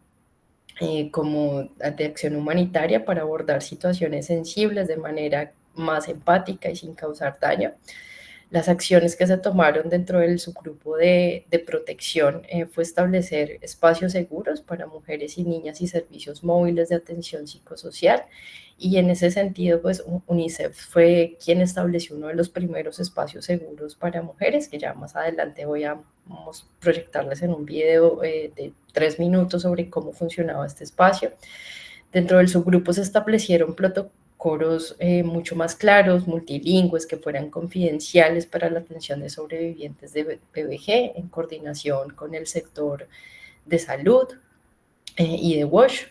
como de acción humanitaria, para abordar situaciones sensibles de manera más empática y sin causar daño. Las acciones que se tomaron dentro del subgrupo de protección fue establecer espacios seguros para mujeres y niñas y servicios móviles de atención psicosocial, y en ese sentido pues UNICEF fue quien estableció uno de los primeros espacios seguros para mujeres, que ya más adelante vamos a proyectarles en un video de 3 minutos sobre cómo funcionaba este espacio. Dentro del subgrupo se establecieron protocolos mucho más claros, multilingües, que fueran confidenciales para la atención de sobrevivientes de VBG, en coordinación con el sector de salud y de WASH.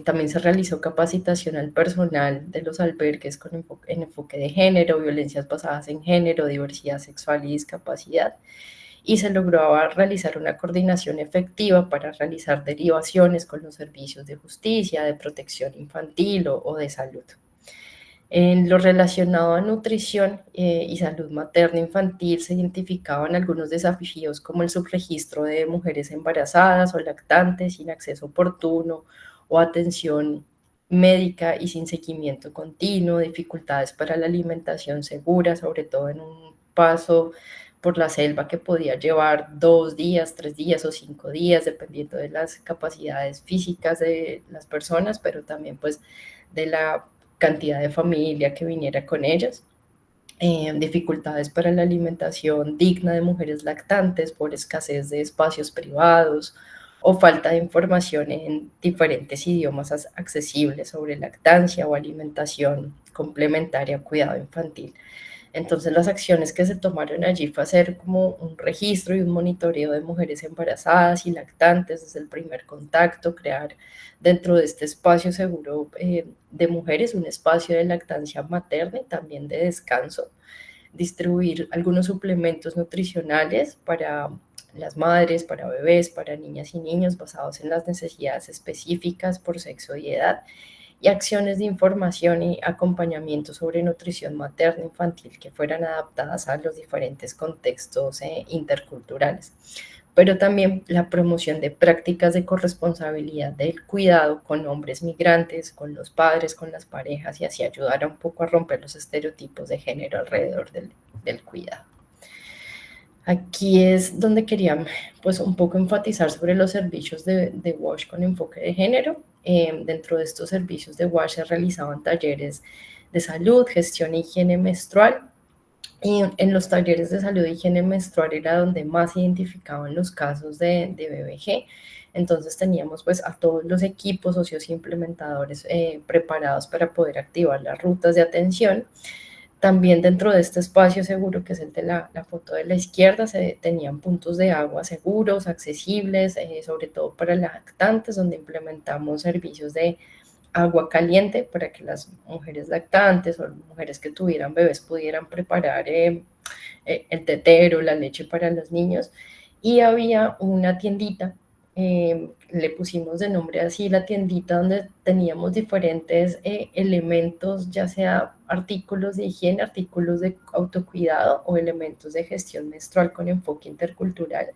También se realizó capacitación al personal de los albergues con enfoque de género, violencias basadas en género, diversidad sexual y discapacidad, y se logró realizar una coordinación efectiva para realizar derivaciones con los servicios de justicia, de protección infantil o de salud. En lo relacionado a nutrición y salud materna infantil se identificaban algunos desafíos, como el subregistro de mujeres embarazadas o lactantes sin acceso oportuno o atención médica y sin seguimiento continuo, dificultades para la alimentación segura, sobre todo en un paso por la selva que podía llevar 2 días, 3 días o 5 días, dependiendo de las capacidades físicas de las personas, pero también pues de la cantidad de familia que viniera con ellas. Dificultades para la alimentación digna de mujeres lactantes por escasez de espacios privados o falta de información en diferentes idiomas accesibles sobre lactancia o alimentación complementaria a cuidado infantil. Entonces las acciones que se tomaron allí fue hacer como un registro y un monitoreo de mujeres embarazadas y lactantes desde el primer contacto, crear dentro de este espacio seguro de mujeres un espacio de lactancia materna y también de descanso, distribuir algunos suplementos nutricionales para las madres, para bebés, para niñas y niños, basados en las necesidades específicas por sexo y edad, y acciones de información y acompañamiento sobre nutrición materna infantil que fueran adaptadas a los diferentes contextos interculturales. Pero también la promoción de prácticas de corresponsabilidad del cuidado con hombres migrantes, con los padres, con las parejas, y así ayudar un poco a romper los estereotipos de género alrededor del cuidado. Aquí es donde quería pues un poco enfatizar sobre los servicios de WASH con enfoque de género. Dentro de estos servicios de WASH se realizaban talleres de salud, gestión e higiene menstrual. Y en los talleres de salud e higiene menstrual era donde más se identificaban los casos de BBG. Entonces teníamos pues a todos los equipos socios e implementadores preparados para poder activar las rutas de atención. También dentro de este espacio seguro, que es el de la foto de la izquierda, se tenían puntos de agua seguros, accesibles, sobre todo para lactantes, donde implementamos servicios de agua caliente para que las mujeres lactantes o mujeres que tuvieran bebés pudieran preparar el tetero, la leche para los niños. Y había una tiendita, le pusimos de nombre así, la tiendita, donde teníamos diferentes elementos, ya sea artículos de higiene, artículos de autocuidado o elementos de gestión menstrual con enfoque intercultural.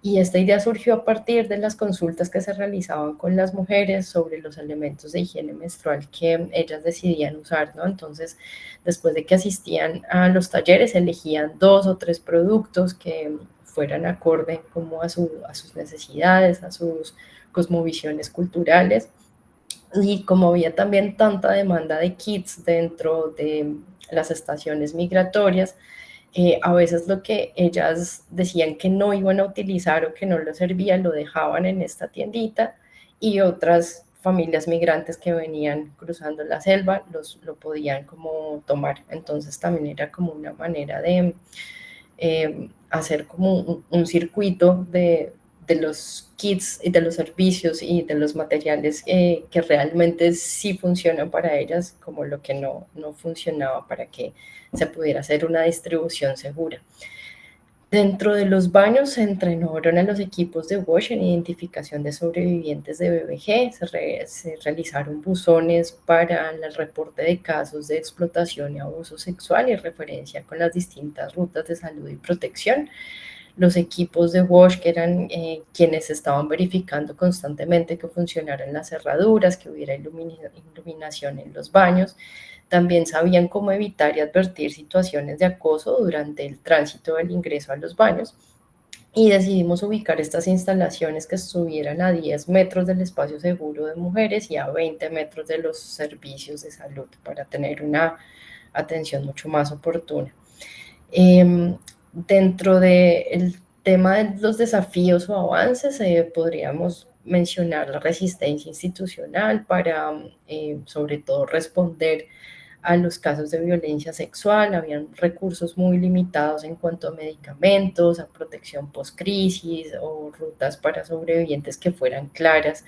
Y esta idea surgió a partir de las consultas que se realizaban con las mujeres sobre los elementos de higiene menstrual que ellas decidían usar, ¿no? Entonces, después de que asistían a los talleres, elegían 2 o 3 productos que fueran acorde como a sus necesidades, a sus cosmovisiones culturales. Y como había también tanta demanda de kits dentro de las estaciones migratorias, a veces lo que ellas decían que no iban a utilizar o que no les servía, lo dejaban en esta tiendita, y otras familias migrantes que venían cruzando la selva lo podían como tomar. Entonces también era como una manera de hacer como un circuito de los kits y de los servicios y de los materiales que realmente sí funcionan para ellas, como lo que no funcionaba para que se pudiera hacer una distribución segura. Dentro de los baños se entrenaron a los equipos de WASH en identificación de sobrevivientes de BBG, se realizaron buzones para el reporte de casos de explotación y abuso sexual y referencia con las distintas rutas de salud y protección. Los equipos de WASH, que eran quienes estaban verificando constantemente que funcionaran las cerraduras, que hubiera iluminación en los baños. También sabían cómo evitar y advertir situaciones de acoso durante el tránsito del ingreso a los baños y decidimos ubicar estas instalaciones que estuvieran a 10 metros del espacio seguro de mujeres y a 20 metros de los servicios de salud para tener una atención mucho más oportuna. Dentro del tema de los desafíos o avances, podríamos mencionar la resistencia institucional para, sobre todo, responder a los casos de violencia sexual. Habían recursos muy limitados en cuanto a medicamentos, a protección post-crisis o rutas para sobrevivientes que fueran claras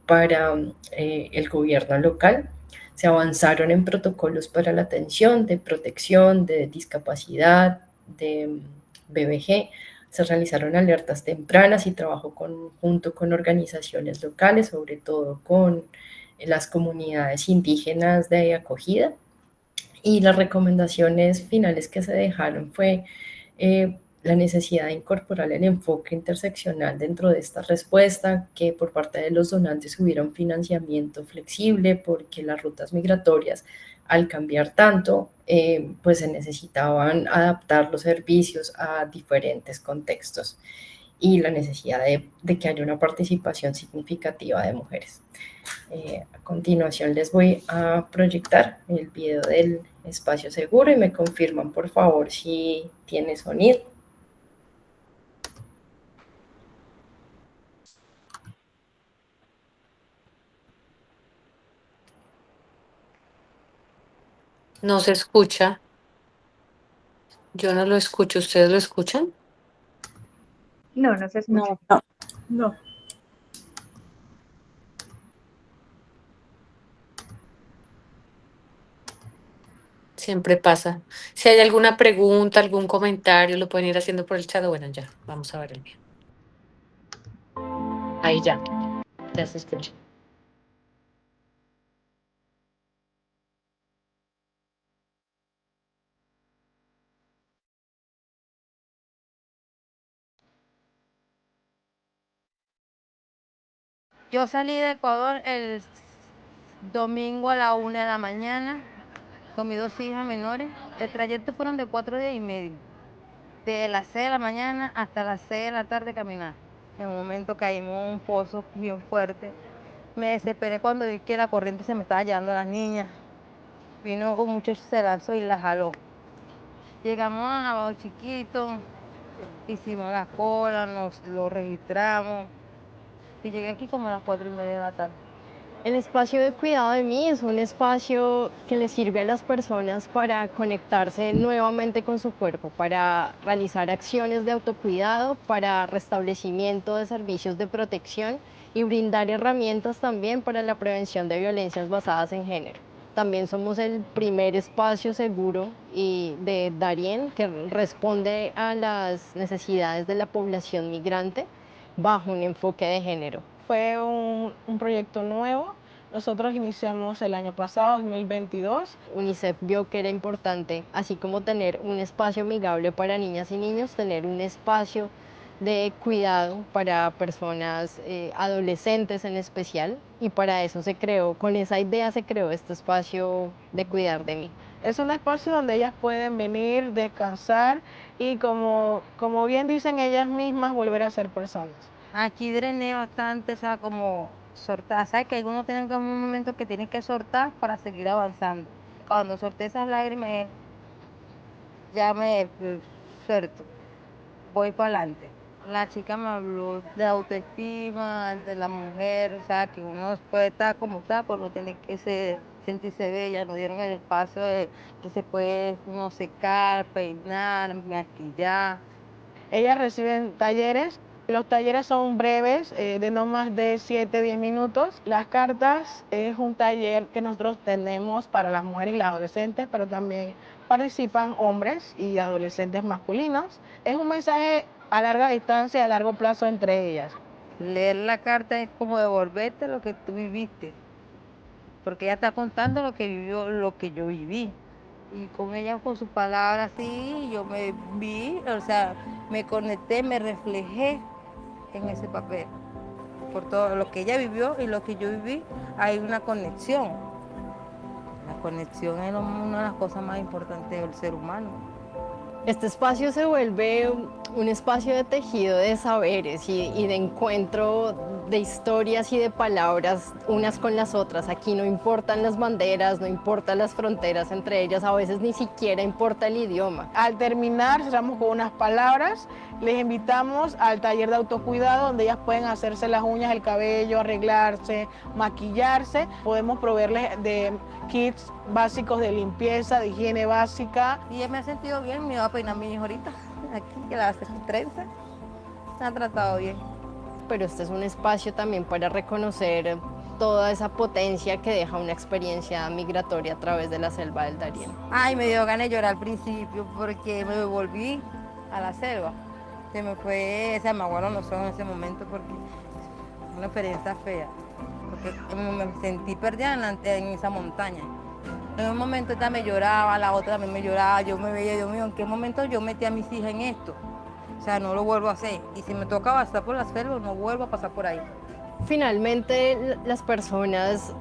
para el gobierno local. Se avanzaron en protocolos para la atención de protección, de discapacidad, de BBG. Se realizaron alertas tempranas y trabajo junto con organizaciones locales, sobre todo con las comunidades indígenas de acogida. Y las recomendaciones finales que se dejaron fue la necesidad de incorporar el enfoque interseccional dentro de esta respuesta, que por parte de los donantes hubiera un financiamiento flexible, porque las rutas migratorias, al cambiar tanto, pues se necesitaban adaptar los servicios a diferentes contextos y la necesidad de que haya una participación significativa de mujeres. A continuación les voy a proyectar el video del espacio seguro y me confirman por favor si tiene sonido. No se escucha. Yo no lo escucho. ¿Ustedes lo escuchan? No, no se escucha. No. Siempre pasa. Si hay alguna pregunta, algún comentario, lo pueden ir haciendo por el chat. Bueno, ya, vamos a ver el mío. Ahí ya se escucha. Yo salí de Ecuador el domingo a la 1 de la mañana con mis 2 hijas menores. El trayecto fueron de 4 días y medio. De las 6 de la mañana hasta las 6 de la tarde caminar. En un momento caímos en un pozo bien fuerte. Me desesperé cuando vi que la corriente se me estaba llevando a las niñas. Vino con mucho celazo y la jaló. Llegamos a Bajo Chiquito, hicimos la cola, nos lo registramos. Y llegué aquí como a las 4:30 de la tarde. El espacio de cuidado de mí es un espacio que le sirve a las personas para conectarse nuevamente con su cuerpo, para realizar acciones de autocuidado, para restablecimiento de servicios de protección y brindar herramientas también para la prevención de violencias basadas en género. También somos el primer espacio seguro de Darién que responde a las necesidades de la población migrante bajo un enfoque de género. Fue un proyecto nuevo. Nosotros iniciamos el año pasado, 2022. UNICEF vio que era importante, así como tener un espacio amigable para niñas y niños, tener un espacio de cuidado para personas adolescentes en especial, y para eso con esa idea se creó este espacio de cuidar de mí. Es un espacio donde ellas pueden venir, descansar y como bien dicen ellas mismas, volver a ser personas. Aquí drené bastante, o sea, como soltar. ¿Sabes que algunos tienen como un momento que tienen que soltar para seguir avanzando? Cuando solté esas lágrimas, ya me suelto, voy para adelante. La chica me habló de autoestima, de la mujer, o sea, que uno puede estar como está, pero no tiene que sentirse bella. Nos dieron el espacio de que se puede uno secar, peinar, maquillar. Ellas reciben talleres. Los talleres son breves, de no más de 7, 10 minutos. Las cartas es un taller que nosotros tenemos para las mujeres y las adolescentes, pero también participan hombres y adolescentes masculinos. Es un mensaje a larga distancia y a largo plazo entre ellas. Leer la carta es como devolverte lo que tú viviste, porque ella está contando lo que vivió, lo que yo viví. Y con ella, con sus palabras, sí, yo me vi, o sea, me conecté, me reflejé en ese papel. Por todo lo que ella vivió y lo que yo viví, hay una conexión. La conexión es una de las cosas más importantes del ser humano. Este espacio se vuelve un espacio de tejido de saberes y de encuentro de historias y de palabras unas con las otras. Aquí no importan las banderas, no importan las fronteras entre ellas, a veces ni siquiera importa el idioma. Al terminar, cerramos con unas palabras. Les invitamos al taller de autocuidado donde ellas pueden hacerse las uñas, el cabello, arreglarse, maquillarse. Podemos proveerles de kits básicos de limpieza, de higiene básica. Y ella me ha sentido bien, me va a peinar mi hija ahorita, aquí, que la hace su trenza. Me ha tratado bien. Pero este es un espacio también para reconocer toda esa potencia que deja una experiencia migratoria a través de la selva del Darién. Ay, me dio ganas de llorar al principio porque me volví a la selva. Se me fue, o sea, me aguaron los ojos en ese momento porque fue una experiencia fea. Porque me sentí perdida en esa montaña. En un momento ella me lloraba, la otra también me lloraba, yo me veía, Dios mío, ¿en qué momento yo metí a mis hijas en esto? O sea, no lo vuelvo a hacer. Y si me toca pasar por la selva, no vuelvo a pasar por ahí. Finalmente, las personas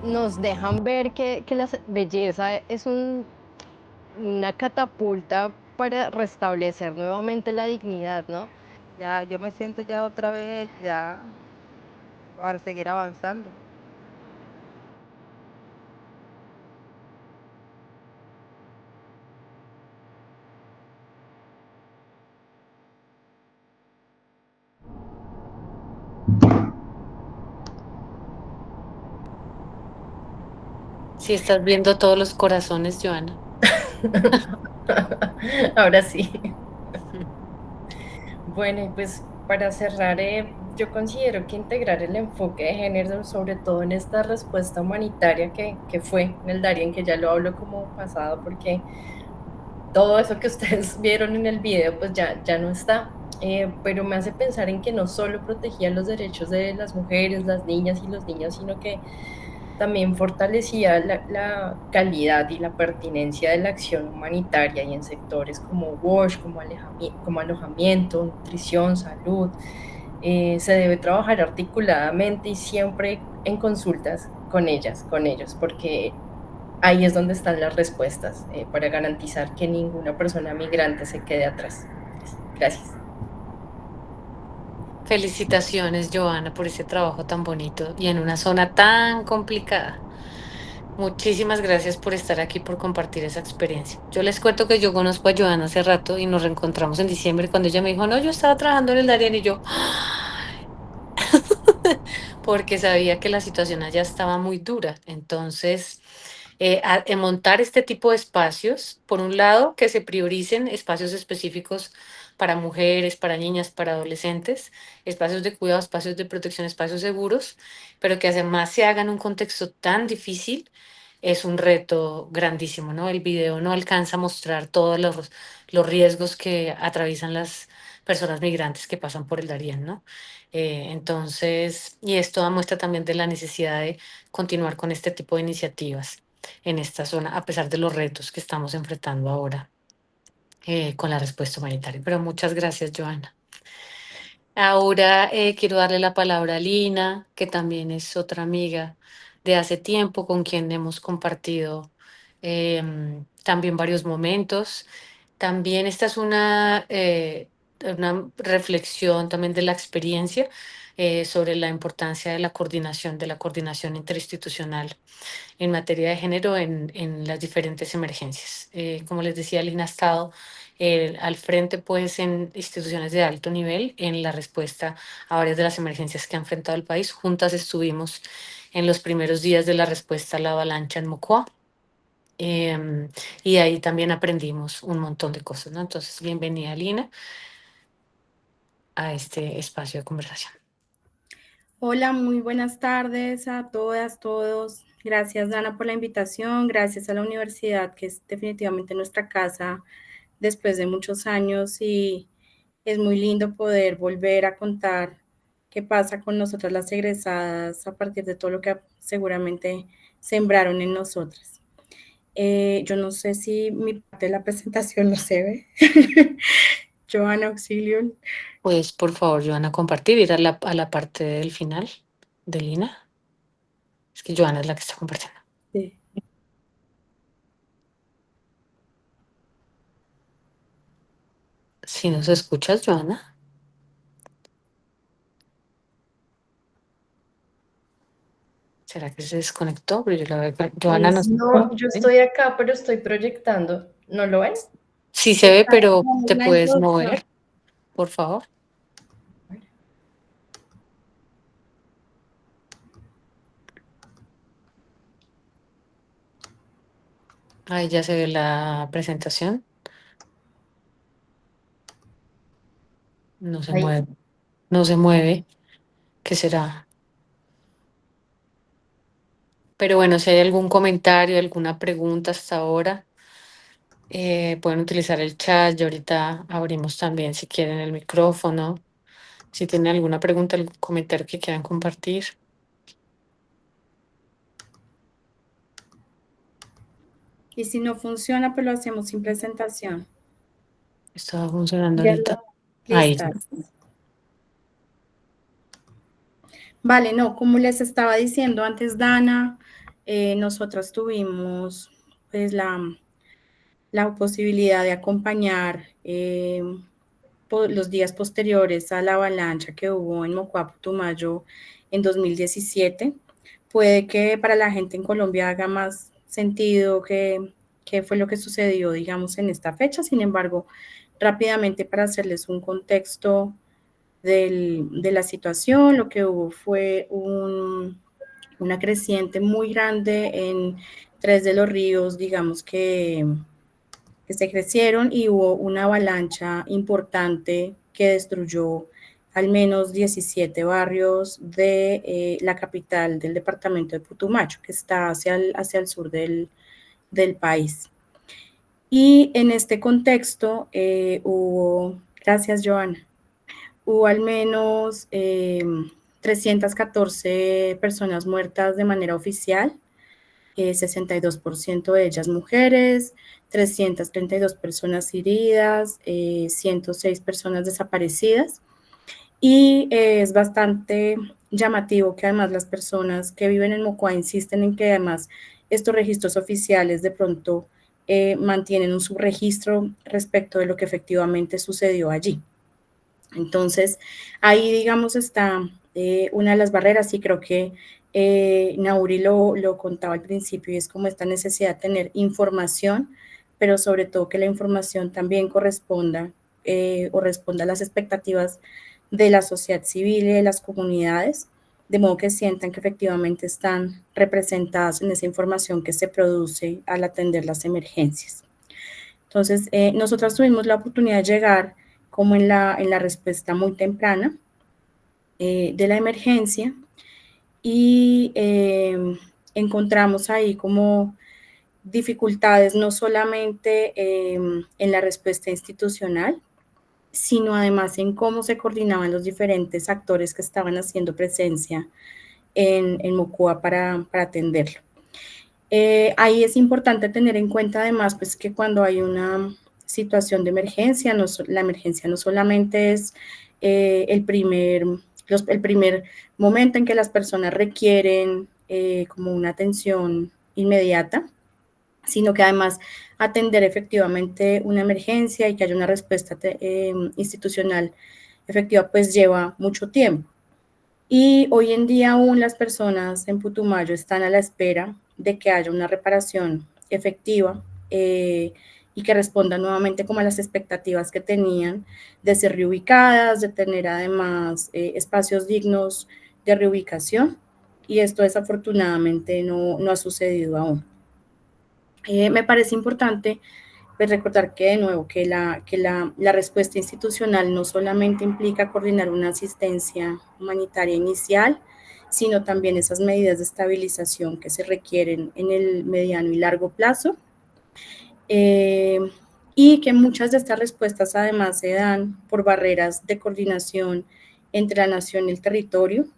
nos dejan ver que la belleza es una catapulta para restablecer nuevamente la dignidad, ¿no? Ya, yo me siento ya otra vez, ya, para seguir avanzando. Si estás viendo todos los corazones, Joana. Ahora sí. Bueno, y pues para cerrar, yo considero que integrar el enfoque de género, sobre todo en esta respuesta humanitaria que fue en el Darién, que ya lo hablo como pasado, porque todo eso que ustedes vieron en el video, pues ya no está. Pero me hace pensar en que no solo protegía los derechos de las mujeres, las niñas y los niños, sino que también fortalecía la calidad y la pertinencia de la acción humanitaria y en sectores como WASH, como alojamiento, nutrición, salud. Se debe trabajar articuladamente y siempre en consultas con ellas, con ellos, porque ahí es donde están las respuestas para garantizar que ninguna persona migrante se quede atrás. Gracias. Felicitaciones, Joana, por ese trabajo tan bonito y en una zona tan complicada. Muchísimas gracias por estar aquí, por compartir esa experiencia. Yo les cuento que yo conozco a Joana hace rato y nos reencontramos en diciembre cuando ella me dijo, no, yo estaba trabajando en el Darién y yo, porque sabía que la situación allá estaba muy dura. Entonces, montar este tipo de espacios, por un lado, que se prioricen espacios específicos para mujeres, para niñas, para adolescentes, espacios de cuidado, espacios de protección, espacios seguros, pero que además se haga en un contexto tan difícil, es un reto grandísimo, ¿no? El video no alcanza a mostrar todos los riesgos que atraviesan las personas migrantes que pasan por el Darién, ¿no? Entonces, y esto muestra también de la necesidad de continuar con este tipo de iniciativas en esta zona, a pesar de los retos que estamos enfrentando ahora con la respuesta humanitaria. Pero muchas gracias, Joana. Ahora quiero darle la palabra a Lina, que también es otra amiga de hace tiempo, con quien hemos compartido también varios momentos. También esta es una reflexión también de la experiencia sobre la importancia de la coordinación interinstitucional en materia de género en las diferentes emergencias. Como les decía, Lina ha estado al frente, pues, en instituciones de alto nivel, en la respuesta a varias de las emergencias que ha enfrentado el país. Juntas estuvimos en los primeros días de la respuesta a la avalancha en Mocoa. Y ahí también aprendimos un montón de cosas, ¿no? Entonces, bienvenida, Lina, a este espacio de conversación. Hola, muy buenas tardes a todas, todos. Gracias, Dana, por la invitación. Gracias a la universidad, que es definitivamente nuestra casa después de muchos años, y es muy lindo poder volver a contar qué pasa con nosotras las egresadas a partir de todo lo que seguramente sembraron en nosotras. Yo no sé si mi parte de la presentación no se ve. Joana, auxilio. Pues, por favor, Joana, compartir, ir a la parte del final de Lina. Es que Joana es la que está compartiendo. Sí. Si nos escuchas, Joana. ¿Será que se desconectó? Pero yo la veo. Joana, no. No, yo estoy acá, pero estoy proyectando. ¿No lo ven? Sí se ve, pero te La puedes introducción. mover, por favor. Ahí ya se ve la presentación. No se Ahí. mueve. No se mueve. ¿Qué será? Pero bueno, si hay algún comentario, alguna pregunta hasta ahora, pueden utilizar el chat. Y ahorita abrimos también, si quieren, el micrófono. Si tienen alguna pregunta, algún comentario que quieran compartir. Y si no funciona, pues lo hacemos sin presentación. Estaba funcionando Ya ahorita. Ahí. listas. Vale, no, como les estaba diciendo antes, Dana, nosotras tuvimos pues la posibilidad de acompañar los días posteriores a la avalancha que hubo en Mocoa, Putumayo en 2017. Puede que para la gente en Colombia haga más sentido qué fue lo que sucedió, digamos, en esta fecha. Sin embargo, rápidamente, para hacerles un contexto de la situación, lo que hubo fue una creciente muy grande en 3 de los ríos, digamos, que se crecieron, y hubo una avalancha importante que destruyó al menos 17 barrios de la capital del departamento de Putumayo, que está hacia el sur del país. Y en este contexto hubo, gracias Joana, hubo al menos 314 personas muertas de manera oficial, 62% de ellas mujeres, 332 personas heridas, 106 personas desaparecidas. Y es bastante llamativo que además las personas que viven en Mocoa insisten en que además estos registros oficiales de pronto mantienen un subregistro respecto de lo que efectivamente sucedió allí. Entonces, ahí, digamos, está una de las barreras, y creo que Nauri lo contaba al principio, y es como esta necesidad de tener información, pero sobre todo que la información también corresponda o responda a las expectativas de la sociedad civil y de las comunidades, de modo que sientan que efectivamente están representadas en esa información que se produce al atender las emergencias. Entonces, nosotras tuvimos la oportunidad de llegar como en la respuesta muy temprana de la emergencia, y encontramos ahí como dificultades no solamente en la respuesta institucional, sino además en cómo se coordinaban los diferentes actores que estaban haciendo presencia en Mocoa para atenderlo. Ahí es importante tener en cuenta además pues que cuando hay una situación de emergencia, la emergencia no solamente es el primer momento en que las personas requieren como una atención inmediata, sino que además atender efectivamente una emergencia y que haya una respuesta institucional efectiva, pues lleva mucho tiempo. Y hoy en día aún las personas en Putumayo están a la espera de que haya una reparación efectiva y y que respondan nuevamente como a las expectativas que tenían de ser reubicadas, de tener además espacios dignos de reubicación, y esto desafortunadamente no ha sucedido aún. Me parece importante pues, recordar que de nuevo que la respuesta institucional no solamente implica coordinar una asistencia humanitaria inicial, sino también esas medidas de estabilización que se requieren en el mediano y largo plazo, y que muchas de estas respuestas además se dan por barreras de coordinación entre la nación y el territorio,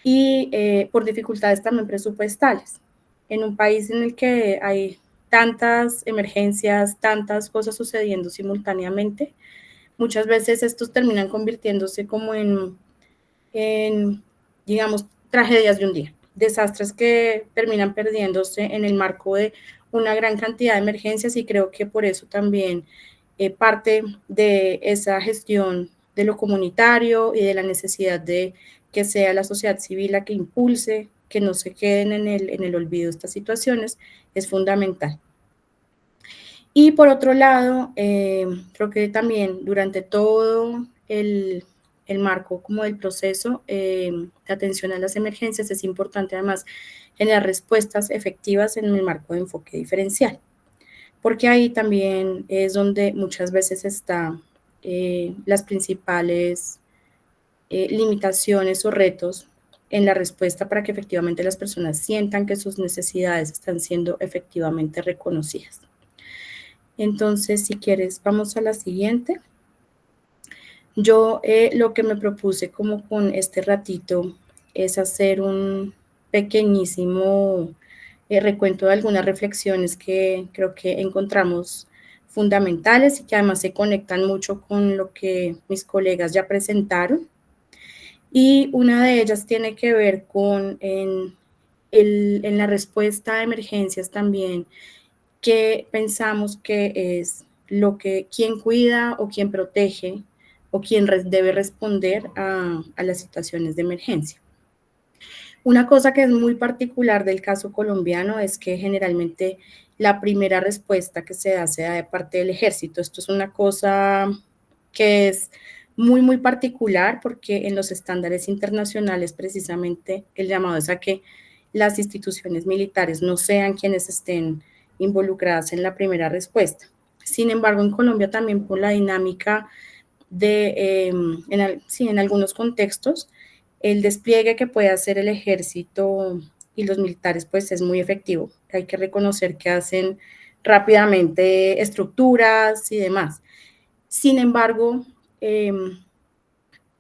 y por dificultades también presupuestales. En un país en el que hay tantas emergencias, tantas cosas sucediendo simultáneamente, muchas veces estos terminan convirtiéndose como en digamos, tragedias de un día, desastres que terminan perdiéndose en el marco de una gran cantidad de emergencias, y creo que por eso también parte de esa gestión de lo comunitario y de la necesidad de que sea la sociedad civil la que impulse, que no se queden en el olvido estas situaciones, es fundamental. Y por otro lado, creo que también durante todo el marco como del proceso de atención a las emergencias es importante además generar respuestas efectivas en el marco de enfoque diferencial, porque ahí también es donde muchas veces están las principales limitaciones o retos en la respuesta para que efectivamente las personas sientan que sus necesidades están siendo efectivamente reconocidas. Entonces, si quieres, vamos a la siguiente. Yo lo que me propuse como con este ratito es hacer un pequeñísimo recuento de algunas reflexiones que creo que encontramos fundamentales y que además se conectan mucho con lo que mis colegas ya presentaron. Y una de ellas tiene que ver con en la respuesta a emergencias también, que pensamos que es lo que quien cuida o quien protege o quien debe responder a las situaciones de emergencia. Una cosa que es muy particular del caso colombiano es que generalmente la primera respuesta que se da de parte del ejército. Esto es una cosa que es muy particular porque en los estándares internacionales precisamente el llamado es a que las instituciones militares no sean quienes estén involucradas en la primera respuesta. Sin embargo, en Colombia también por la dinámica de, en algunos contextos, el despliegue que puede hacer el ejército y los militares pues es muy efectivo. Hay que reconocer que hacen rápidamente estructuras y demás. Sin embargo,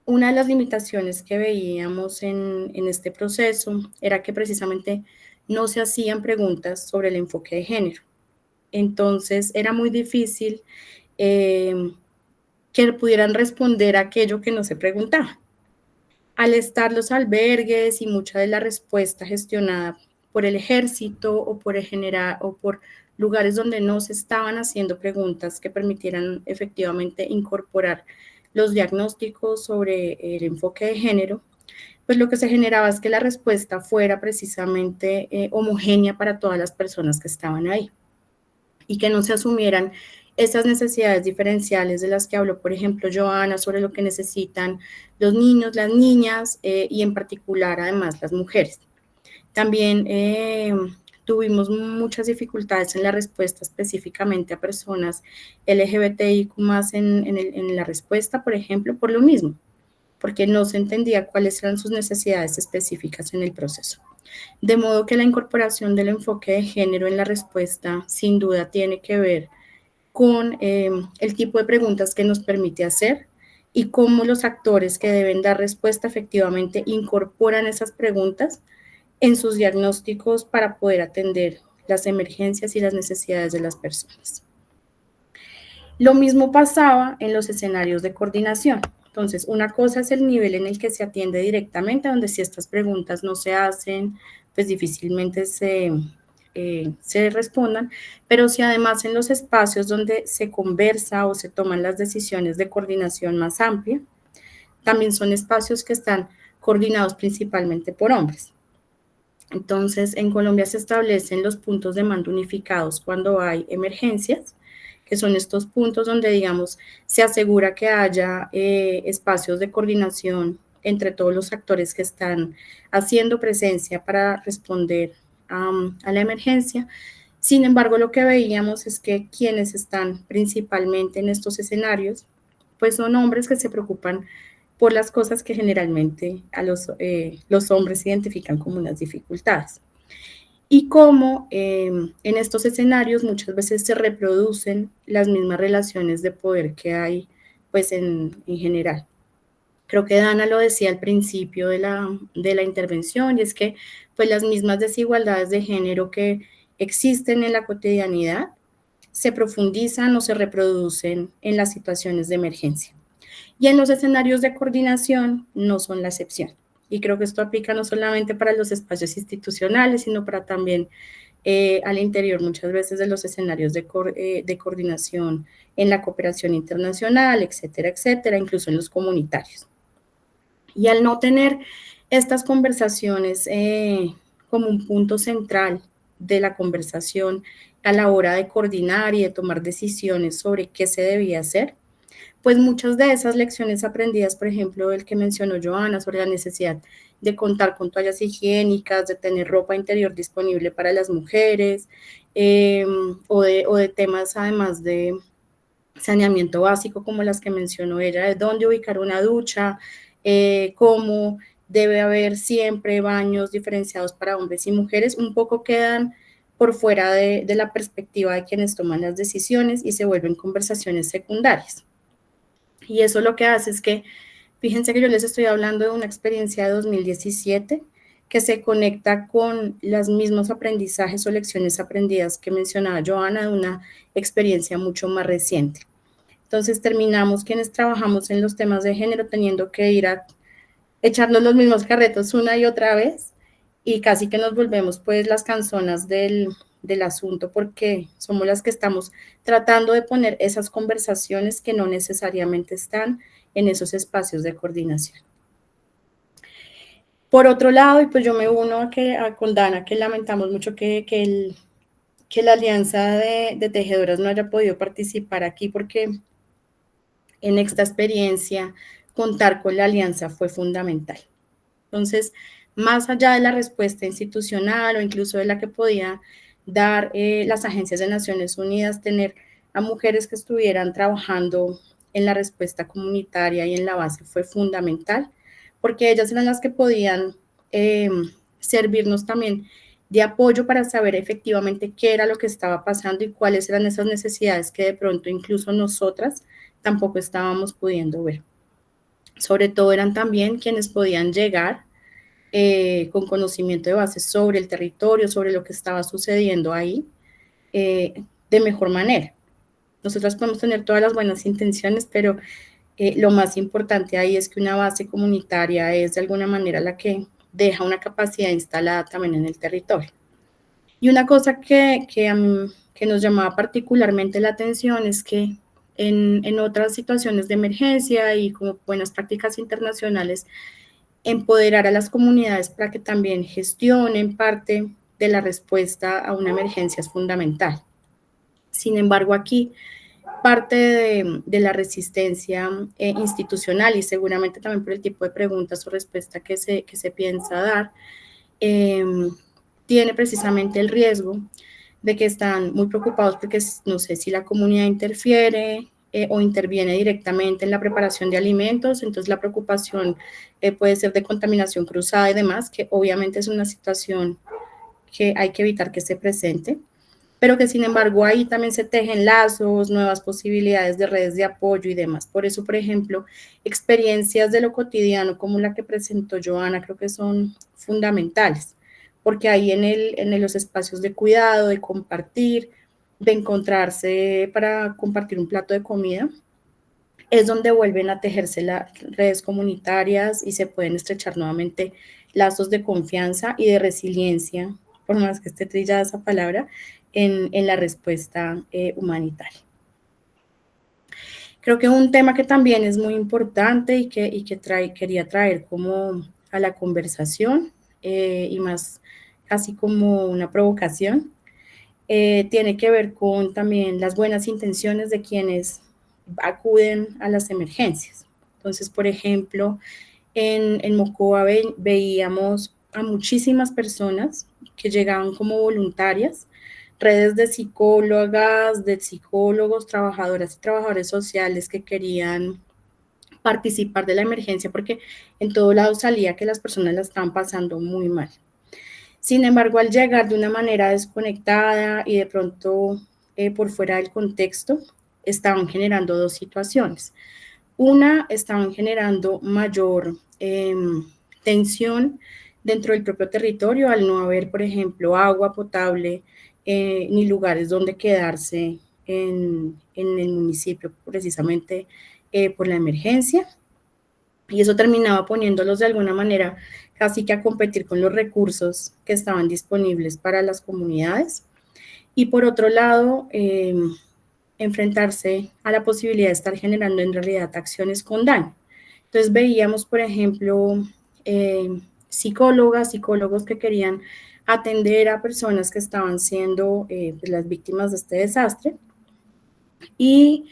una de las limitaciones que veíamos en este proceso era que precisamente no se hacían preguntas sobre el enfoque de género. Entonces era muy difícil que pudieran responder aquello que no se preguntaba. Al estar los albergues y mucha de la respuesta gestionada por el ejército o por lugares donde no se estaban haciendo preguntas que permitieran efectivamente incorporar los diagnósticos sobre el enfoque de género, pues lo que se generaba es que la respuesta fuera precisamente homogénea para todas las personas que estaban ahí y que no se asumieran esas necesidades diferenciales de las que habló, por ejemplo, Joana, sobre lo que necesitan los niños, las niñas y en particular, además, las mujeres. También tuvimos muchas dificultades en la respuesta específicamente a personas LGBTIQ+, en la respuesta, por ejemplo, por lo mismo, porque no se entendía cuáles eran sus necesidades específicas en el proceso. De modo que la incorporación del enfoque de género en la respuesta sin duda tiene que ver con el tipo de preguntas que nos permite hacer y cómo los actores que deben dar respuesta efectivamente incorporan esas preguntas en sus diagnósticos para poder atender las emergencias y las necesidades de las personas. Lo mismo pasaba en los escenarios de coordinación. Entonces, una cosa es el nivel en el que se atiende directamente, donde si estas preguntas no se hacen, pues difícilmente se respondan, pero si además en los espacios donde se conversa o se toman las decisiones de coordinación más amplia, también son espacios que están coordinados principalmente por hombres. Entonces, en Colombia se establecen los puntos de mando unificados cuando hay emergencias que son estos puntos donde, digamos, se asegura que haya espacios de coordinación entre todos los actores que están haciendo presencia para responder a la emergencia. Sin embargo, lo que veíamos es que quienes están principalmente en estos escenarios, pues son hombres que se preocupan por las cosas que generalmente a los hombres identifican como unas dificultades. Y cómo en estos escenarios muchas veces se reproducen las mismas relaciones de poder que hay pues en general. Creo que Dana lo decía al principio de la intervención, y es que pues las mismas desigualdades de género que existen en la cotidianidad se profundizan o se reproducen en las situaciones de emergencia. Y en los escenarios de coordinación no son la excepción. Y creo que esto aplica no solamente para los espacios institucionales, sino para también al interior muchas veces de los escenarios de coordinación en la cooperación internacional, etcétera, etcétera, incluso en los comunitarios. Y al no tener estas conversaciones como un punto central de la conversación a la hora de coordinar y de tomar decisiones sobre qué se debía hacer, pues muchas de esas lecciones aprendidas, por ejemplo, el que mencionó Joana sobre la necesidad de contar con toallas higiénicas, de tener ropa interior disponible para las mujeres, o de temas además de saneamiento básico como las que mencionó ella, de dónde ubicar una ducha, cómo debe haber siempre baños diferenciados para hombres y mujeres, un poco quedan por fuera de la perspectiva de quienes toman las decisiones y se vuelven conversaciones secundarias. Y eso lo que hace es que, fíjense que yo les estoy hablando de una experiencia de 2017 que se conecta con los mismos aprendizajes o lecciones aprendidas que mencionaba Joana, de una experiencia mucho más reciente. Entonces terminamos quienes trabajamos en los temas de género teniendo que ir a echarnos los mismos carretos una y otra vez, y casi que nos volvemos pues las canzonas del asunto, porque somos las que estamos tratando de poner esas conversaciones que no necesariamente están en esos espacios de coordinación. Por otro lado, y pues yo me uno con Dana, que lamentamos mucho que la Alianza de Tejedoras no haya podido participar aquí, porque en esta experiencia contar con la alianza fue fundamental. Entonces, más allá de la respuesta institucional o incluso de la que podía dar las agencias de Naciones Unidas, tener a mujeres que estuvieran trabajando en la respuesta comunitaria y en la base fue fundamental, porque ellas eran las que podían servirnos también de apoyo para saber efectivamente qué era lo que estaba pasando y cuáles eran esas necesidades que de pronto incluso nosotras tampoco estábamos pudiendo ver. Sobre todo eran también quienes podían llegar con conocimiento de base sobre el territorio, sobre lo que estaba sucediendo ahí, de mejor manera. Nosotras podemos tener todas las buenas intenciones, pero lo más importante ahí es que una base comunitaria es de alguna manera la que deja una capacidad instalada también en el territorio. Y una cosa que nos llamaba particularmente la atención es que en otras situaciones de emergencia y como buenas prácticas internacionales, empoderar a las comunidades para que también gestionen parte de la respuesta a una emergencia es fundamental. Sin embargo, aquí parte de la resistencia institucional, y seguramente también por el tipo de preguntas o respuesta que se piensa dar, tiene precisamente el riesgo de que están muy preocupados porque no sé si la comunidad interfiere o interviene directamente en la preparación de alimentos, entonces la preocupación puede ser de contaminación cruzada y demás, que obviamente es una situación que hay que evitar que se presente, pero que sin embargo ahí también se tejen lazos, nuevas posibilidades de redes de apoyo y demás. Por eso, por ejemplo, experiencias de lo cotidiano como la que presentó Joana creo que son fundamentales, porque ahí en los espacios de cuidado, de compartir, de encontrarse para compartir un plato de comida, es donde vuelven a tejerse las redes comunitarias y se pueden estrechar nuevamente lazos de confianza y de resiliencia, por más que esté trillada esa palabra, en la respuesta humanitaria. Creo que un tema que también es muy importante y que quería traer como a la conversación y más casi como una provocación, tiene que ver con también las buenas intenciones de quienes acuden a las emergencias. Entonces, por ejemplo, en Mocoa veíamos a muchísimas personas que llegaban como voluntarias, redes de psicólogas, de psicólogos, trabajadoras y trabajadores sociales que querían participar de la emergencia porque en todo lado salía que las personas la estaban pasando muy mal. Sin embargo, al llegar de una manera desconectada y de pronto por fuera del contexto, estaban generando dos situaciones. Una, estaban generando mayor tensión dentro del propio territorio al no haber, por ejemplo, agua potable ni lugares donde quedarse en el municipio precisamente por la emergencia. Y eso terminaba poniéndolos de alguna manera casi que a competir con los recursos que estaban disponibles para las comunidades. Y por otro lado, enfrentarse a la posibilidad de estar generando en realidad acciones con daño. Entonces veíamos, por ejemplo, psicólogos que querían atender a personas que estaban siendo pues las víctimas de este desastre y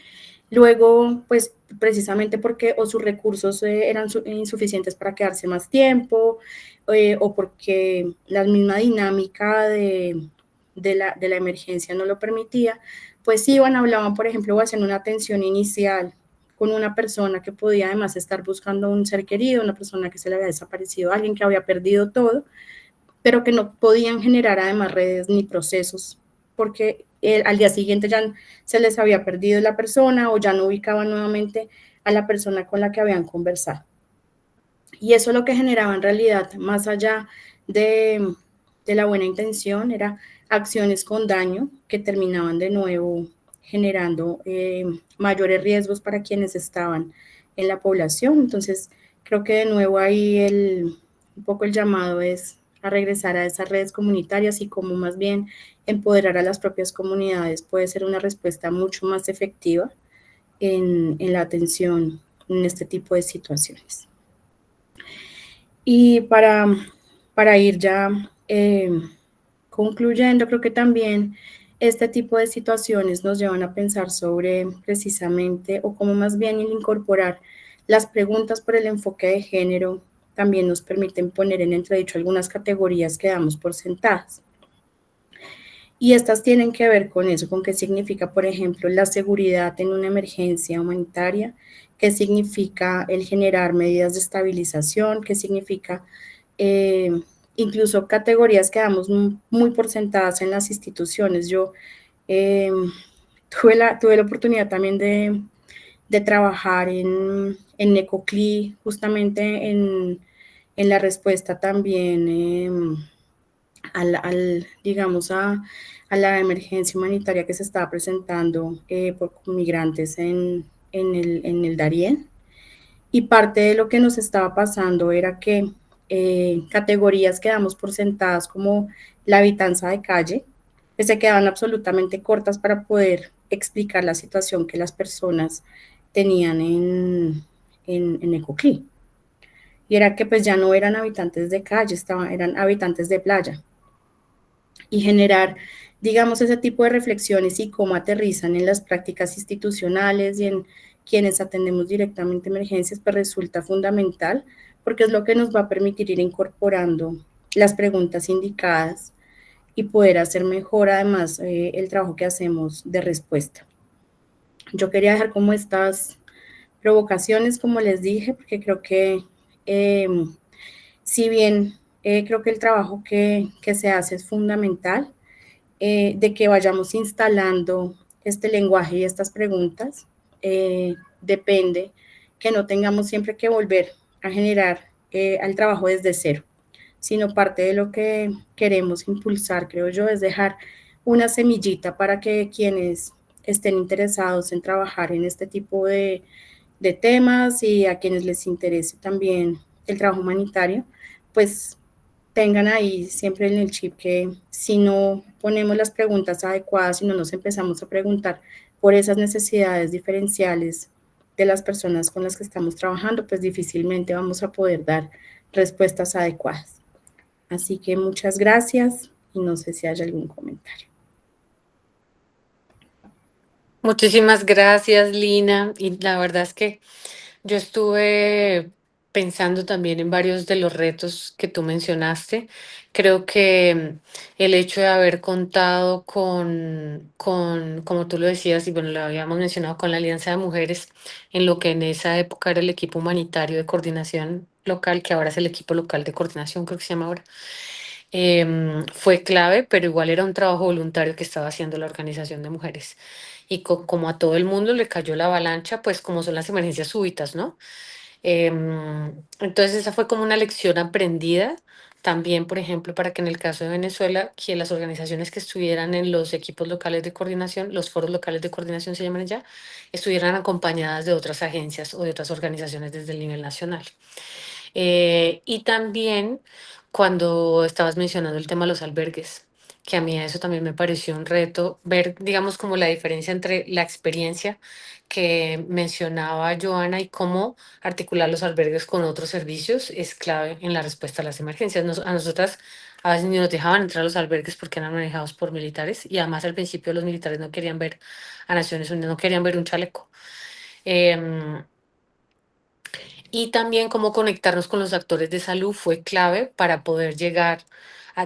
luego, pues precisamente porque o sus recursos eran insuficientes para quedarse más tiempo o porque la misma dinámica de la emergencia no lo permitía, pues iban, hablaban, por ejemplo, o hacían una atención inicial con una persona que podía además estar buscando un ser querido, una persona que se le había desaparecido, alguien que había perdido todo, pero que no podían generar además redes ni procesos, porque al día siguiente ya se les había perdido la persona o ya no ubicaban nuevamente a la persona con la que habían conversado. Y eso lo que generaba en realidad, más allá de la buena intención, era acciones con daño que terminaban de nuevo generando mayores riesgos para quienes estaban en la población. Entonces, creo que de nuevo ahí un poco el llamado es a regresar a esas redes comunitarias y cómo más bien empoderar a las propias comunidades puede ser una respuesta mucho más efectiva en la atención en este tipo de situaciones. Y para ir ya concluyendo, creo que también este tipo de situaciones nos llevan a pensar sobre precisamente, o cómo más bien incorporar las preguntas por el enfoque de género también nos permiten poner en entredicho algunas categorías que damos por sentadas. Y estas tienen que ver con eso, con qué significa, por ejemplo, la seguridad en una emergencia humanitaria, qué significa el generar medidas de estabilización, qué significa incluso categorías que damos muy por sentadas en las instituciones. Yo tuve la oportunidad también de trabajar en Necoclí, justamente en la respuesta también digamos, a la emergencia humanitaria que se estaba presentando por migrantes en el Darién. Y parte de lo que nos estaba pasando era que categorías que damos por sentadas como la habitanza de calle, que se quedaban absolutamente cortas para poder explicar la situación que las personas tenían en Necoclí. Y era que pues ya no eran habitantes de calle, eran habitantes de playa. Y generar, digamos, ese tipo de reflexiones y cómo aterrizan en las prácticas institucionales y en quienes atendemos directamente emergencias, pues resulta fundamental, porque es lo que nos va a permitir ir incorporando las preguntas indicadas y poder hacer mejor, además, el trabajo que hacemos de respuesta. Yo quería dejar como estas provocaciones, como les dije, porque creo que si bien creo que el trabajo que se hace es fundamental, de que vayamos instalando este lenguaje y estas preguntas, depende que no tengamos siempre que volver a generar al trabajo desde cero, sino parte de lo que queremos impulsar, creo yo, es dejar una semillita para que quienes estén interesados en trabajar en este tipo de temas y a quienes les interese también el trabajo humanitario, pues tengan ahí siempre en el chip que si no ponemos las preguntas adecuadas, si no nos empezamos a preguntar por esas necesidades diferenciales de las personas con las que estamos trabajando, pues difícilmente vamos a poder dar respuestas adecuadas. Así que muchas gracias y no sé si hay algún comentario. Muchísimas gracias, Lina. Y la verdad es que yo estuve pensando también en varios de los retos que tú mencionaste. Creo que el hecho de haber contado como tú lo decías, y bueno, lo habíamos mencionado con la Alianza de Mujeres, en lo que en esa época era el equipo humanitario de coordinación local, que ahora es el equipo local de coordinación, creo que se llama ahora, fue clave, pero igual era un trabajo voluntario que estaba haciendo la organización de mujeres. Y como a todo el mundo le cayó la avalancha, pues como son las emergencias súbitas, ¿no? Entonces esa fue como una lección aprendida. También, por ejemplo, para que en el caso de Venezuela, que las organizaciones que estuvieran en los equipos locales de coordinación, los foros locales de coordinación se llaman ya, estuvieran acompañadas de otras agencias o de otras organizaciones desde el nivel nacional. Y también cuando estabas mencionando el tema de los albergues, que a mí eso también me pareció un reto, ver, digamos, como la diferencia entre la experiencia que mencionaba Joana y cómo articular los albergues con otros servicios es clave en la respuesta a las emergencias. A nosotras a veces ni nos dejaban entrar a los albergues porque eran manejados por militares y además al principio los militares no querían ver a Naciones Unidas, no querían ver un chaleco. Em, y también cómo conectarnos con los actores de salud fue clave para poder llegar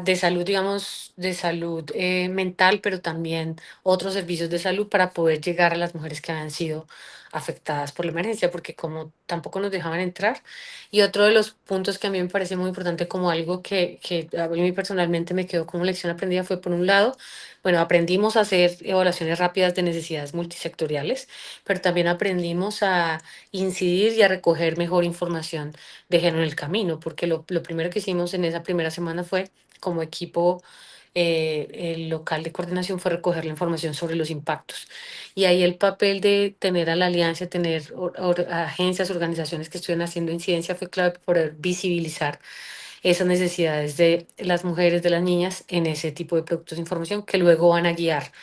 de salud, digamos, de salud mental, pero también otros servicios de salud para poder llegar a las mujeres que habían sido afectadas por la emergencia, porque como tampoco nos dejaban entrar. Y otro de los puntos que a mí me parece muy importante como algo que a mí personalmente me quedó como lección aprendida fue, por un lado, bueno, aprendimos a hacer evaluaciones rápidas de necesidades multisectoriales, pero también aprendimos a incidir y a recoger mejor información de género en el camino, porque lo primero que hicimos en esa primera semana fue, como equipo el local de coordinación, fue recoger la información sobre los impactos. Y ahí el papel de tener a la alianza, tener agencias, organizaciones que estuvieran haciendo incidencia fue clave para poder visibilizar esas necesidades de las mujeres, de las niñas en ese tipo de productos de información que luego van a guiar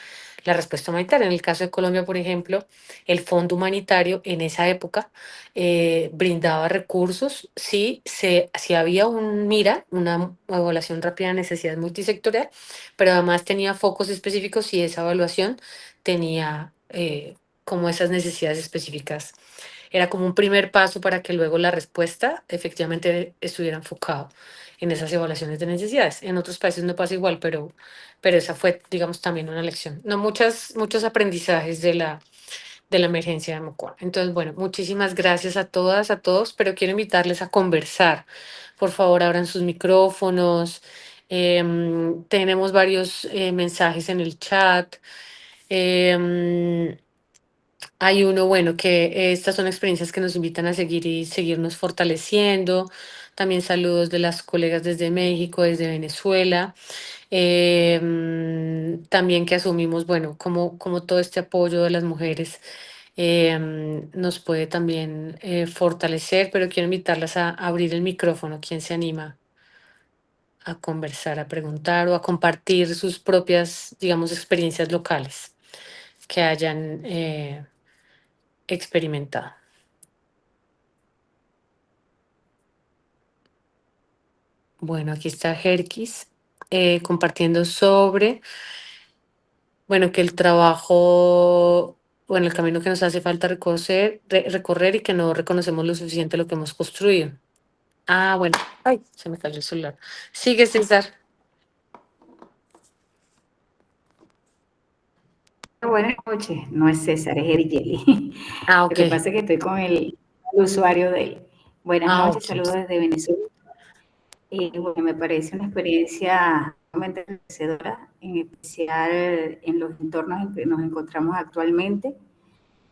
la respuesta humanitaria. En el caso de Colombia, por ejemplo, el Fondo Humanitario en esa época brindaba recursos si había una evaluación rápida de necesidades multisectorial, pero además tenía focos específicos y esa evaluación tenía como esas necesidades específicas. Era como un primer paso para que luego la respuesta efectivamente estuviera enfocado en esas evaluaciones de necesidades. En otros países no pasa igual, pero esa fue, digamos, también una lección. No, muchos aprendizajes de la emergencia de Mocoa. Entonces, bueno, muchísimas gracias a todas, a todos, pero quiero invitarles a conversar. Por favor, abran sus micrófonos. Tenemos varios mensajes en el chat. Em, Hay uno, bueno, que estas son experiencias que nos invitan a seguir y seguirnos fortaleciendo. También saludos de las colegas desde México, desde Venezuela. También que asumimos, bueno, como todo este apoyo de las mujeres nos puede también fortalecer, pero quiero invitarlas a abrir el micrófono. ¿Quién se anima a conversar, a preguntar o a compartir sus propias, digamos, experiencias locales que hayan experimentado? Bueno, aquí está Jerkis compartiendo sobre, bueno, que el trabajo, bueno, el camino que nos hace falta recorrer y que no reconocemos lo suficiente lo que hemos construido. Ah, bueno, ay, se me cayó el celular. Sigue, César. Buenas noches, no es César, es Erigeli. Ah, Lo ok. que pasa es que estoy con el usuario de él. Buenas Ah, noches, ok. saludos desde Venezuela. Bueno, me parece una experiencia realmente enriquecedora, en especial en los entornos en que nos encontramos actualmente.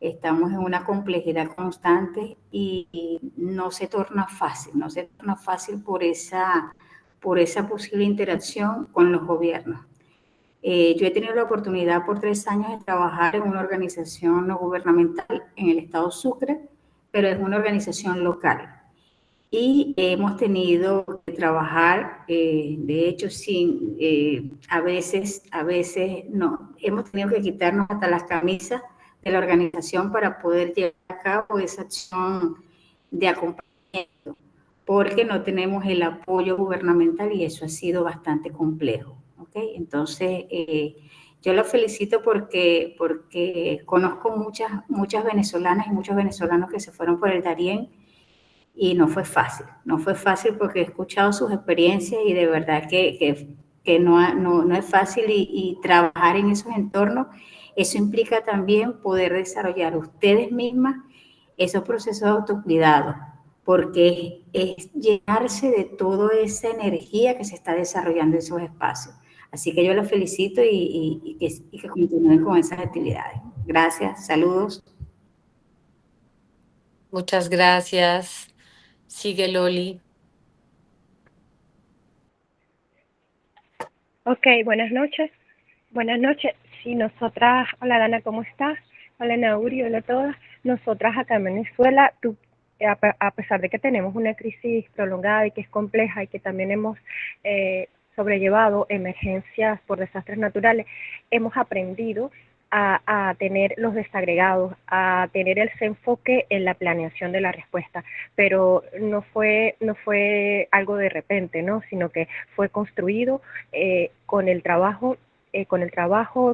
Estamos en una complejidad constante y no se torna fácil por esa posible interacción con los gobiernos. Yo he tenido la oportunidad por 3 años de trabajar en una organización no gubernamental en el estado Sucre, pero es una organización local. Y hemos tenido que trabajar, de hecho, a veces no, hemos tenido que quitarnos hasta las camisas de la organización para poder llevar a cabo esa acción de acompañamiento, porque no tenemos el apoyo gubernamental y eso ha sido bastante complejo. ¿Okay? Entonces, yo la felicito porque conozco muchas venezolanas y muchos venezolanos que se fueron por el Darién y no fue fácil porque he escuchado sus experiencias y de verdad que no es fácil y trabajar en esos entornos, eso implica también poder desarrollar ustedes mismas esos procesos de autocuidado, porque es llenarse de toda esa energía que se está desarrollando en esos espacios. Así que yo los felicito y que continúen con esas actividades. Gracias, saludos. Muchas gracias. Sigue Loli. Ok, buenas noches. Buenas noches. Sí, nosotras, hola Dana, ¿cómo estás? Hola Nauri, hola a todas. Nosotras acá en Venezuela, a pesar de que tenemos una crisis prolongada y que es compleja y que también hemos sobrellevado emergencias por desastres naturales, hemos aprendido a tener los desagregados, a tener ese enfoque en la planeación de la respuesta, pero no fue algo de repente, ¿no? Sino que fue construido con el trabajo,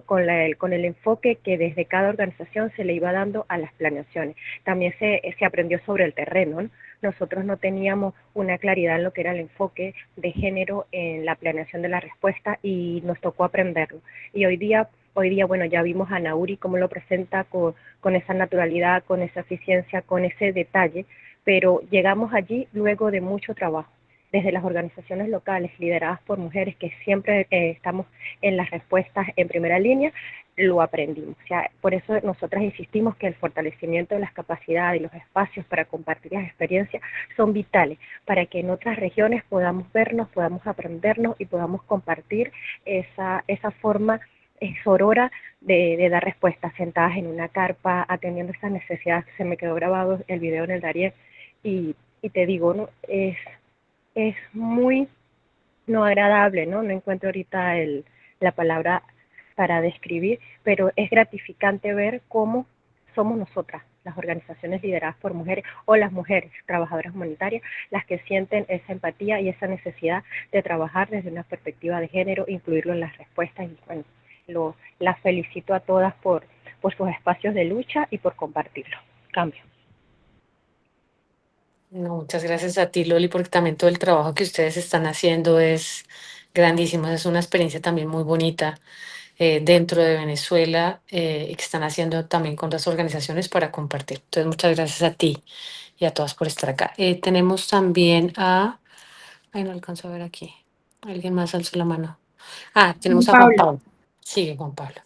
con el enfoque que desde cada organización se le iba dando a las planeaciones. También se aprendió sobre el terreno, ¿no? Nosotros no teníamos una claridad en lo que era el enfoque de género en la planeación de la respuesta y nos tocó aprenderlo. Y hoy día, bueno, ya vimos a Nauri cómo lo presenta con esa naturalidad, con esa eficiencia, con ese detalle, pero llegamos allí luego de mucho trabajo, desde las organizaciones locales lideradas por mujeres que siempre estamos en las respuestas en primera línea, lo aprendimos. O sea, por eso nosotras insistimos que el fortalecimiento de las capacidades y los espacios para compartir las experiencias son vitales para que en otras regiones podamos vernos, podamos aprendernos y podamos compartir esa forma sorora de dar respuestas, sentadas en una carpa, atendiendo esas necesidades. Se me quedó grabado el video en el Darién y te digo, ¿no? Es muy no agradable, ¿no? No encuentro ahorita la palabra para describir, pero es gratificante ver cómo somos nosotras, las organizaciones lideradas por mujeres o las mujeres trabajadoras humanitarias, las que sienten esa empatía y esa necesidad de trabajar desde una perspectiva de género, incluirlo en las respuestas. Y bueno, las felicito a todas por sus espacios de lucha y por compartirlo. Cambio. No, muchas gracias a ti, Loli, porque también todo el trabajo que ustedes están haciendo es grandísimo. Es una experiencia también muy bonita dentro de Venezuela y que están haciendo también con otras organizaciones para compartir. Entonces, muchas gracias a ti y a todas por estar acá. Tenemos también ay, no alcanzo a ver aquí. ¿Alguien más alzó la mano? Tenemos a Juan Pablo. Sigue, Juan Pablo.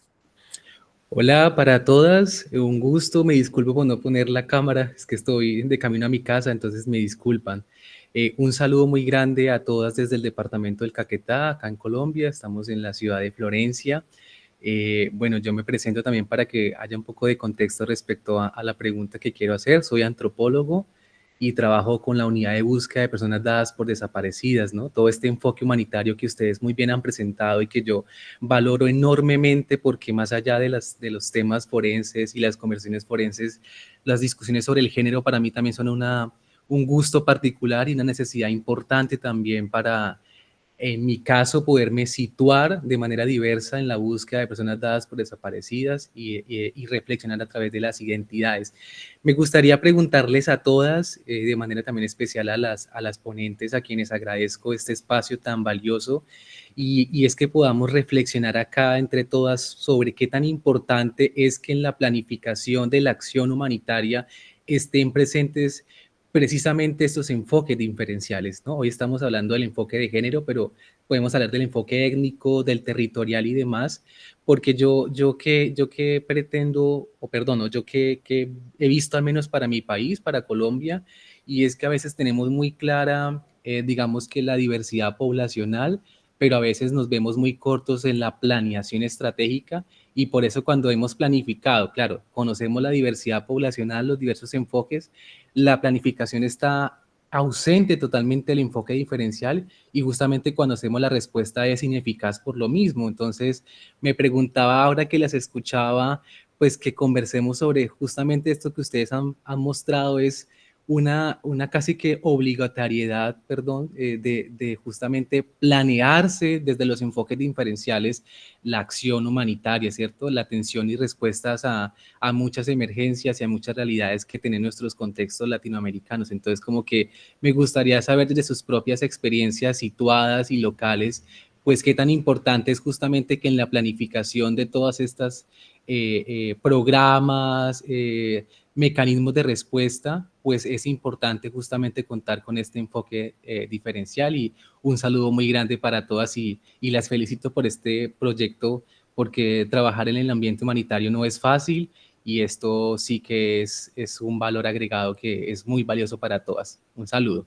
Hola para todas, un gusto, me disculpo por no poner la cámara, es que estoy de camino a mi casa, entonces me disculpan. Un saludo muy grande a todas desde el departamento del Caquetá, acá en Colombia, estamos en la ciudad de Florencia. Bueno, yo me presento también para que haya un poco de contexto respecto a la pregunta que quiero hacer. Soy antropólogo y trabajo con la unidad de búsqueda de personas dadas por desaparecidas, ¿no? Todo este enfoque humanitario que ustedes muy bien han presentado y que yo valoro enormemente porque más allá de los temas forenses y las conversaciones forenses, las discusiones sobre el género para mí también son un gusto particular y una necesidad importante también para, en mi caso, poderme situar de manera diversa en la búsqueda de personas dadas por desaparecidas y reflexionar a través de las identidades. Me gustaría preguntarles a todas, de manera también especial a las ponentes, a quienes agradezco este espacio tan valioso, y es que podamos reflexionar acá entre todas sobre qué tan importante es que en la planificación de la acción humanitaria estén presentes precisamente estos enfoques diferenciales, ¿no? Hoy estamos hablando del enfoque de género, pero podemos hablar del enfoque étnico, del territorial y demás, porque yo que pretendo, o perdono, yo que he visto al menos para mi país, para Colombia, y es que a veces tenemos muy clara, digamos que la diversidad poblacional, pero a veces nos vemos muy cortos en la planeación estratégica y por eso cuando hemos planificado, claro, conocemos la diversidad poblacional, los diversos enfoques, la planificación está ausente totalmente del enfoque diferencial y justamente cuando hacemos la respuesta es ineficaz por lo mismo. Entonces me preguntaba ahora que las escuchaba, pues que conversemos sobre justamente esto que ustedes han mostrado es una casi que obligatoriedad, perdón, de justamente planearse desde los enfoques diferenciales la acción humanitaria, ¿cierto? La atención y respuestas a muchas emergencias y a muchas realidades que tienen nuestros contextos latinoamericanos. Entonces, como que me gustaría saber desde sus propias experiencias situadas y locales, pues qué tan importante es justamente que en la planificación de todas estas programas, mecanismos de respuesta, pues es importante justamente contar con este enfoque diferencial. Y un saludo muy grande para todas y las felicito por este proyecto, porque trabajar en el ambiente humanitario no es fácil y esto sí que es un valor agregado que es muy valioso para todas. Un saludo.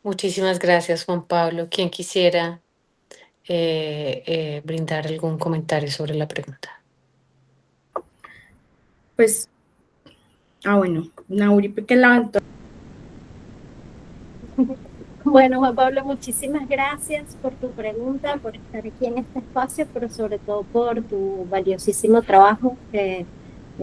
Muchísimas gracias, Juan Pablo. ¿Quién quisiera brindar algún comentario sobre la pregunta? Pues, bueno, Nauri, porque levantó. Bueno, Juan Pablo, muchísimas gracias por tu pregunta, por estar aquí en este espacio, pero sobre todo por tu valiosísimo trabajo, que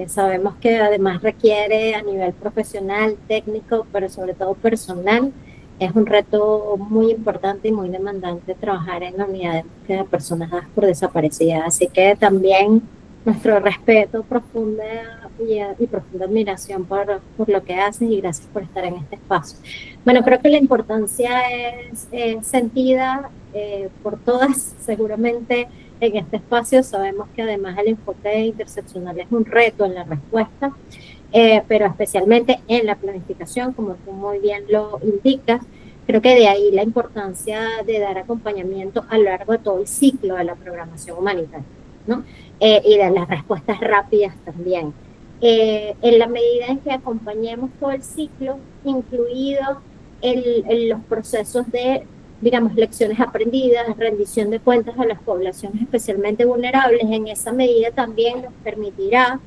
sabemos que además requiere a nivel profesional, técnico, pero sobre todo personal. Es un reto muy importante y muy demandante trabajar en la unidad de búsqueda de personas dadas por desaparecidas. Así que también nuestro respeto profundo y profunda admiración por lo que haces, y gracias por estar en este espacio. Bueno, creo que la importancia es sentida por todas, seguramente en este espacio. Sabemos que además el enfoque interseccional es un reto en la respuesta, pero especialmente en la planificación, como tú muy bien lo indicas. Creo que de ahí la importancia de dar acompañamiento a lo largo de todo el ciclo de la programación humanitaria, ¿no? Y de las respuestas rápidas también. En la medida en que acompañemos todo el ciclo, incluido los procesos de, digamos, lecciones aprendidas, rendición de cuentas a las poblaciones especialmente vulnerables, en esa medida también nos permitirá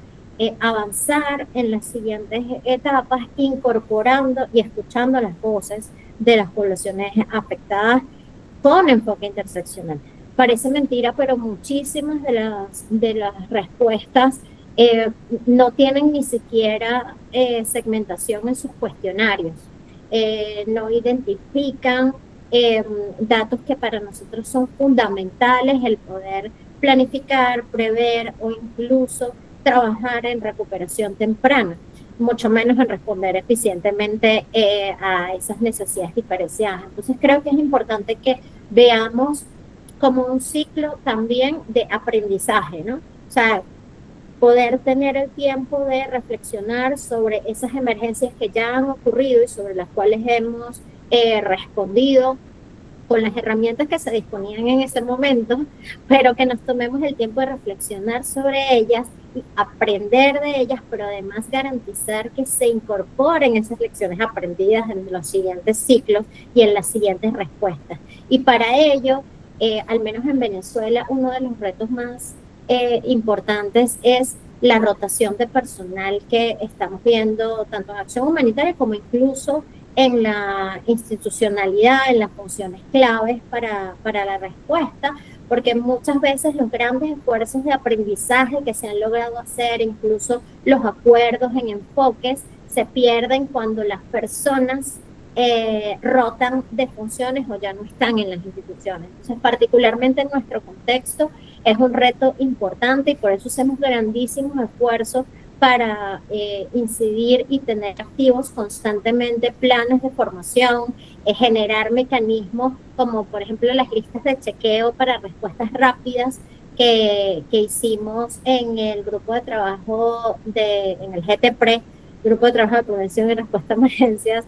avanzar en las siguientes etapas, incorporando y escuchando las voces de las poblaciones afectadas con enfoque interseccional. Parece mentira, pero muchísimas de las respuestas no tienen ni siquiera segmentación en sus cuestionarios. No identifican datos que para nosotros son fundamentales, el poder planificar, prever o incluso trabajar en recuperación temprana, mucho menos en responder eficientemente a esas necesidades diferenciadas. Entonces creo que es importante que veamos como un ciclo también de aprendizaje, ¿no? O sea, poder tener el tiempo de reflexionar sobre esas emergencias que ya han ocurrido y sobre las cuales hemos respondido con las herramientas que se disponían en ese momento, pero que nos tomemos el tiempo de reflexionar sobre ellas y aprender de ellas, pero además garantizar que se incorporen esas lecciones aprendidas en los siguientes ciclos y en las siguientes respuestas. Y para ello, al menos en Venezuela, uno de los retos más importantes es la rotación de personal que estamos viendo tanto en acción humanitaria como incluso en la institucionalidad, en las funciones claves para la respuesta, porque muchas veces los grandes esfuerzos de aprendizaje que se han logrado hacer, incluso los acuerdos en enfoques, se pierden cuando las personas rotan de funciones o ya no están en las instituciones. Entonces, particularmente en nuestro contexto, es un reto importante y por eso hacemos grandísimos esfuerzos para incidir y tener activos constantemente planes de formación, generar mecanismos como por ejemplo las listas de chequeo para respuestas rápidas que hicimos en el grupo de trabajo en el GTPRE, Grupo de Trabajo de Prevención y Respuesta a Emergencias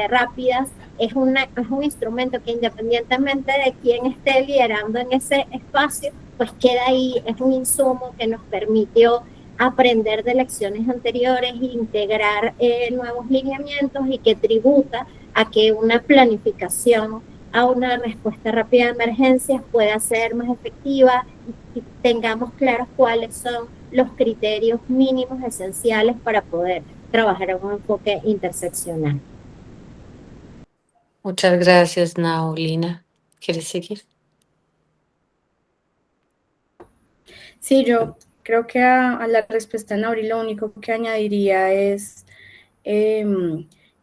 Rápidas. Es un instrumento que independientemente de quién esté liderando en ese espacio, pues queda ahí, es un insumo que nos permitió aprender de lecciones anteriores e integrar nuevos lineamientos y que tributa a que una planificación a una respuesta rápida de emergencias pueda ser más efectiva y tengamos claros cuáles son los criterios mínimos esenciales para poder trabajar en un enfoque interseccional. Muchas gracias, Naulina. ¿Quieres seguir? Sí, yo creo que a la respuesta de Nauri lo único que añadiría es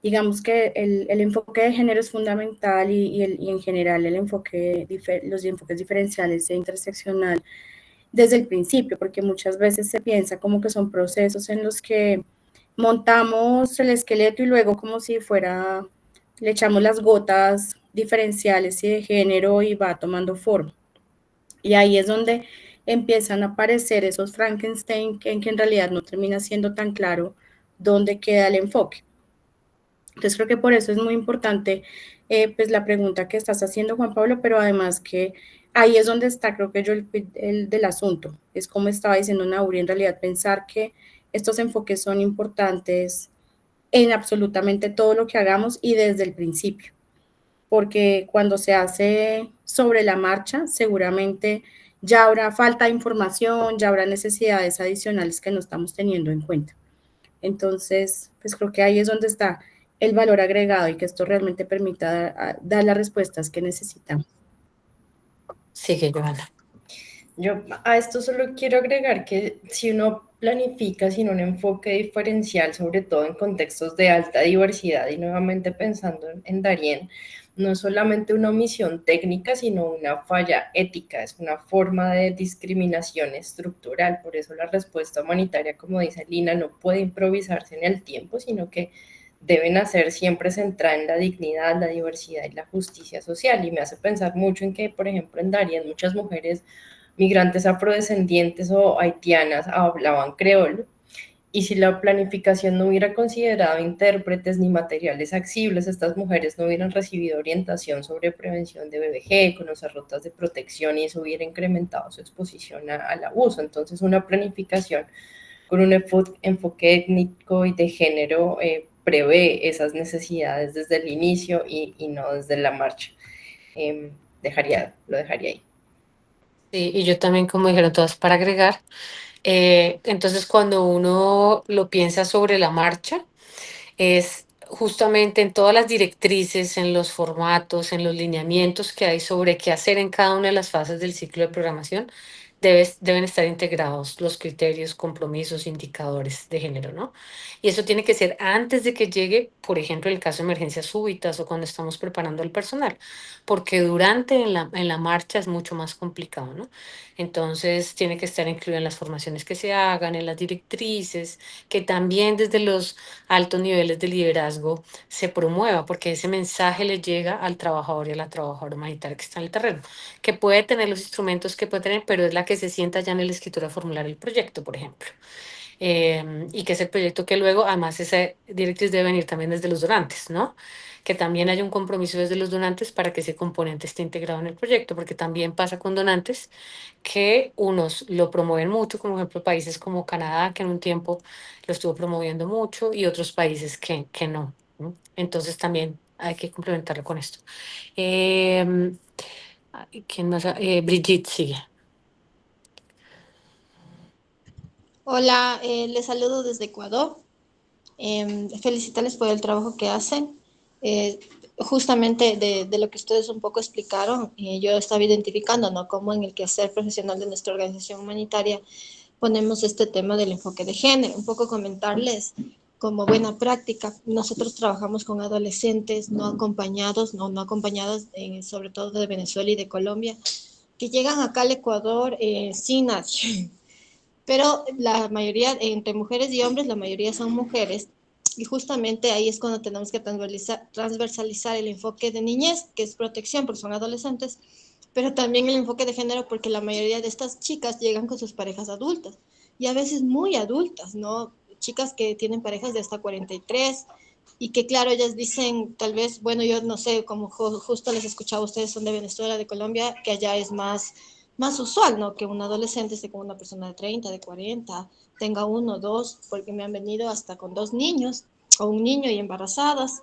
Digamos que el enfoque de género es fundamental y en general los enfoques diferenciales e interseccional desde el principio, porque muchas veces se piensa como que son procesos en los que montamos el esqueleto y luego como si fuera, le echamos las gotas diferenciales y de género y va tomando forma. Y ahí es donde empiezan a aparecer esos Frankenstein que en realidad no termina siendo tan claro dónde queda el enfoque. Entonces creo que por eso es muy importante pues la pregunta que estás haciendo, Juan Pablo, pero además que ahí es donde está, creo que yo, el del asunto. Es como estaba diciendo Nauri, en realidad pensar que estos enfoques son importantes en absolutamente todo lo que hagamos y desde el principio, porque cuando se hace sobre la marcha, seguramente ya habrá falta de información, ya habrá necesidades adicionales que no estamos teniendo en cuenta. Entonces, pues creo que ahí es donde está el valor agregado y que esto realmente permita dar las respuestas que necesitamos. Sigue, Johanna. Yo a esto solo quiero agregar que si uno planifica sin un enfoque diferencial, sobre todo en contextos de alta diversidad, y nuevamente pensando en Darien, no es solamente una omisión técnica, sino una falla ética, es una forma de discriminación estructural. Por eso la respuesta humanitaria, como dice Lina, no puede improvisarse en el tiempo, sino que deben ser siempre centrada en la dignidad, la diversidad y la justicia social. Y me hace pensar mucho en que, por ejemplo, en Darien muchas mujeres migrantes afrodescendientes o haitianas hablaban creol, y si la planificación no hubiera considerado intérpretes ni materiales accesibles, estas mujeres no hubieran recibido orientación sobre prevención de VBG, conocer rutas de protección, y eso hubiera incrementado su exposición al abuso. Entonces, una planificación con un enfoque étnico y de género prevé esas necesidades desde el inicio y no desde la marcha. Lo dejaría ahí. Sí, y yo también, como dijeron todas, para agregar, entonces cuando uno lo piensa sobre la marcha, es justamente en todas las directrices, en los formatos, en los lineamientos que hay sobre qué hacer en cada una de las fases del ciclo de programación, deben estar integrados los criterios, compromisos, indicadores de género, ¿no? Y eso tiene que ser antes de que llegue, por ejemplo, el caso de emergencias súbitas o cuando estamos preparando al personal, porque durante en la marcha es mucho más complicado, ¿no? Entonces, tiene que estar incluido en las formaciones que se hagan, en las directrices, que también desde los altos niveles de liderazgo se promueva, porque ese mensaje le llega al trabajador y a la trabajadora humanitaria que está en el terreno, que puede tener los instrumentos que puede tener, pero es la que se sienta ya en el escritorio a formular el proyecto, por ejemplo. Y que es el proyecto que luego, además, esa directriz debe venir también desde los donantes, ¿no? Que también haya un compromiso desde los donantes para que ese componente esté integrado en el proyecto, porque también pasa con donantes que unos lo promueven mucho, como por ejemplo países como Canadá, que en un tiempo lo estuvo promoviendo mucho, y otros países que no, ¿no? Entonces también hay que complementarlo con esto. ¿Quién más? Brigitte sigue. Hola, les saludo desde Ecuador. Felicitarles por el trabajo que hacen. Justamente de lo que ustedes un poco explicaron, yo estaba identificando, ¿no? Cómo en el quehacer profesional de nuestra organización humanitaria ponemos este tema del enfoque de género. Un poco comentarles como buena práctica. Nosotros trabajamos con adolescentes no acompañados, no acompañadas, sobre todo de Venezuela y de Colombia, que llegan acá al Ecuador sin nadie. Pero la mayoría, entre mujeres y hombres, la mayoría son mujeres. Y justamente ahí es cuando tenemos que transversalizar el enfoque de niñez, que es protección, porque son adolescentes, pero también el enfoque de género, porque la mayoría de estas chicas llegan con sus parejas adultas, y a veces muy adultas, ¿no? Chicas que tienen parejas de hasta 43, y que claro, ellas dicen, tal vez, bueno, yo no sé, como justo les escuchaba, ustedes son de Venezuela, de Colombia, que allá es más usual, ¿no? Que un adolescente esté con una persona de 30, de 40, tenga uno, dos, porque me han venido hasta con 2 niños, o un niño y embarazadas.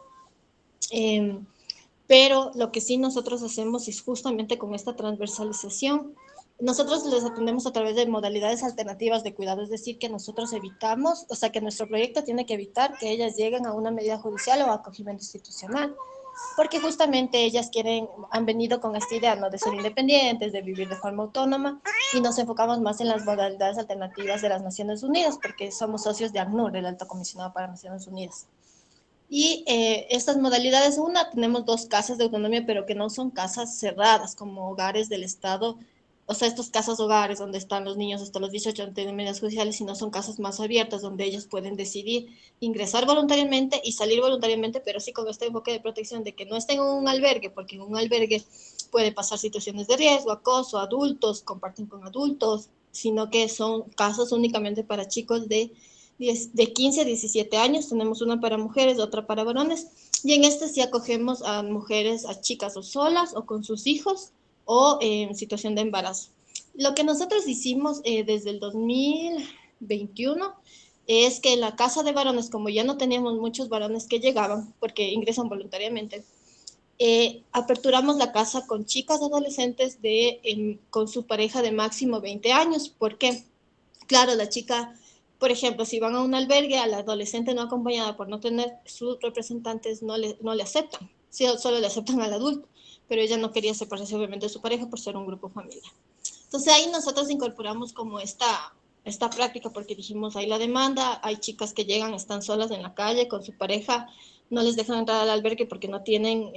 Pero lo que sí nosotros hacemos es justamente con esta transversalización. Nosotros les atendemos a través de modalidades alternativas de cuidado, es decir, que nosotros evitamos, o sea, que nuestro proyecto tiene que evitar que ellas lleguen a una medida judicial o acogimiento institucional, porque justamente ellas han venido con esta idea, ¿no? De ser independientes, de vivir de forma autónoma, y nos enfocamos más en las modalidades alternativas de las Naciones Unidas, porque somos socios de ACNUR, del Alto Comisionado para Naciones Unidas. Y estas modalidades, tenemos 2 casas de autonomía, pero que no son casas cerradas, como hogares del Estado, o sea, estos casas hogares donde están los niños hasta los 18 ante medidas judiciales, sino son casas más abiertas, donde ellos pueden decidir ingresar voluntariamente y salir voluntariamente, pero sí con este enfoque de protección de que no estén en un albergue, porque en un albergue puede pasar situaciones de riesgo, acoso, adultos, comparten con adultos, sino que son casos únicamente para chicos de 15 a 17 años. Tenemos una para mujeres, otra para varones, y en este sí acogemos a mujeres, a chicas o solas o con sus hijos o en situación de embarazo. Lo que nosotros hicimos desde el 2021 es que en la casa de varones, como ya no teníamos muchos varones que llegaban, porque ingresan voluntariamente, aperturamos la casa con chicas adolescentes con su pareja de máximo 20 años. ¿Por qué? Claro, la chica, por ejemplo, si van a un albergue, a la adolescente no acompañada por no tener sus representantes, no le aceptan, sí, solo le aceptan al adulto, pero ella no quería separarse obviamente de su pareja por ser un grupo familiar. Entonces ahí nosotros incorporamos como esta práctica porque dijimos, hay la demanda, hay chicas que llegan, están solas en la calle con su pareja, no les dejan entrar al albergue porque no tienen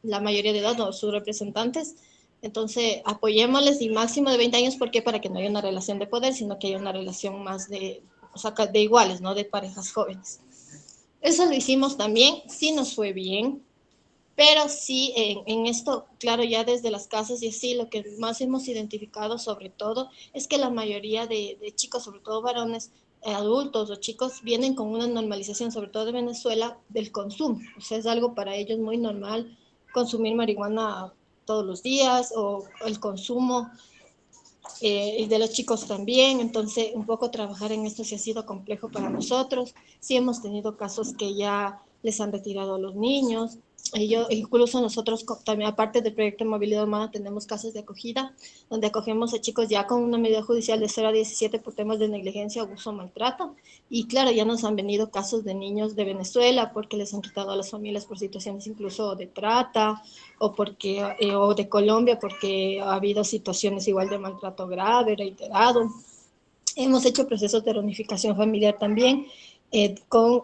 la mayoría de edad o sus representantes. Entonces, apoyémosles y máximo de 20 años, ¿por qué? Para que no haya una relación de poder, sino que haya una relación más o sea, de iguales, ¿no? De parejas jóvenes. Eso lo hicimos también, sí nos fue bien, pero sí en esto, claro, ya desde las casas y así, lo que más hemos identificado sobre todo es que la mayoría de chicos, sobre todo varones, adultos o chicos, vienen con una normalización, sobre todo de Venezuela, del consumo. O sea, es algo para ellos muy normal consumir marihuana todos los días o el consumo y de los chicos también. Entonces, un poco trabajar en esto sí ha sido complejo para nosotros. Sí hemos tenido casos que ya les han retirado a los niños. Incluso nosotros también, aparte del proyecto de movilidad humana, tenemos casos de acogida, donde acogemos a chicos ya con una medida judicial de 0 a 17 por temas de negligencia, abuso o maltrato. Y claro, ya nos han venido casos de niños de Venezuela porque les han quitado a las familias por situaciones incluso de trata o de Colombia porque ha habido situaciones igual de maltrato grave, reiterado. Hemos hecho procesos de reunificación familiar también,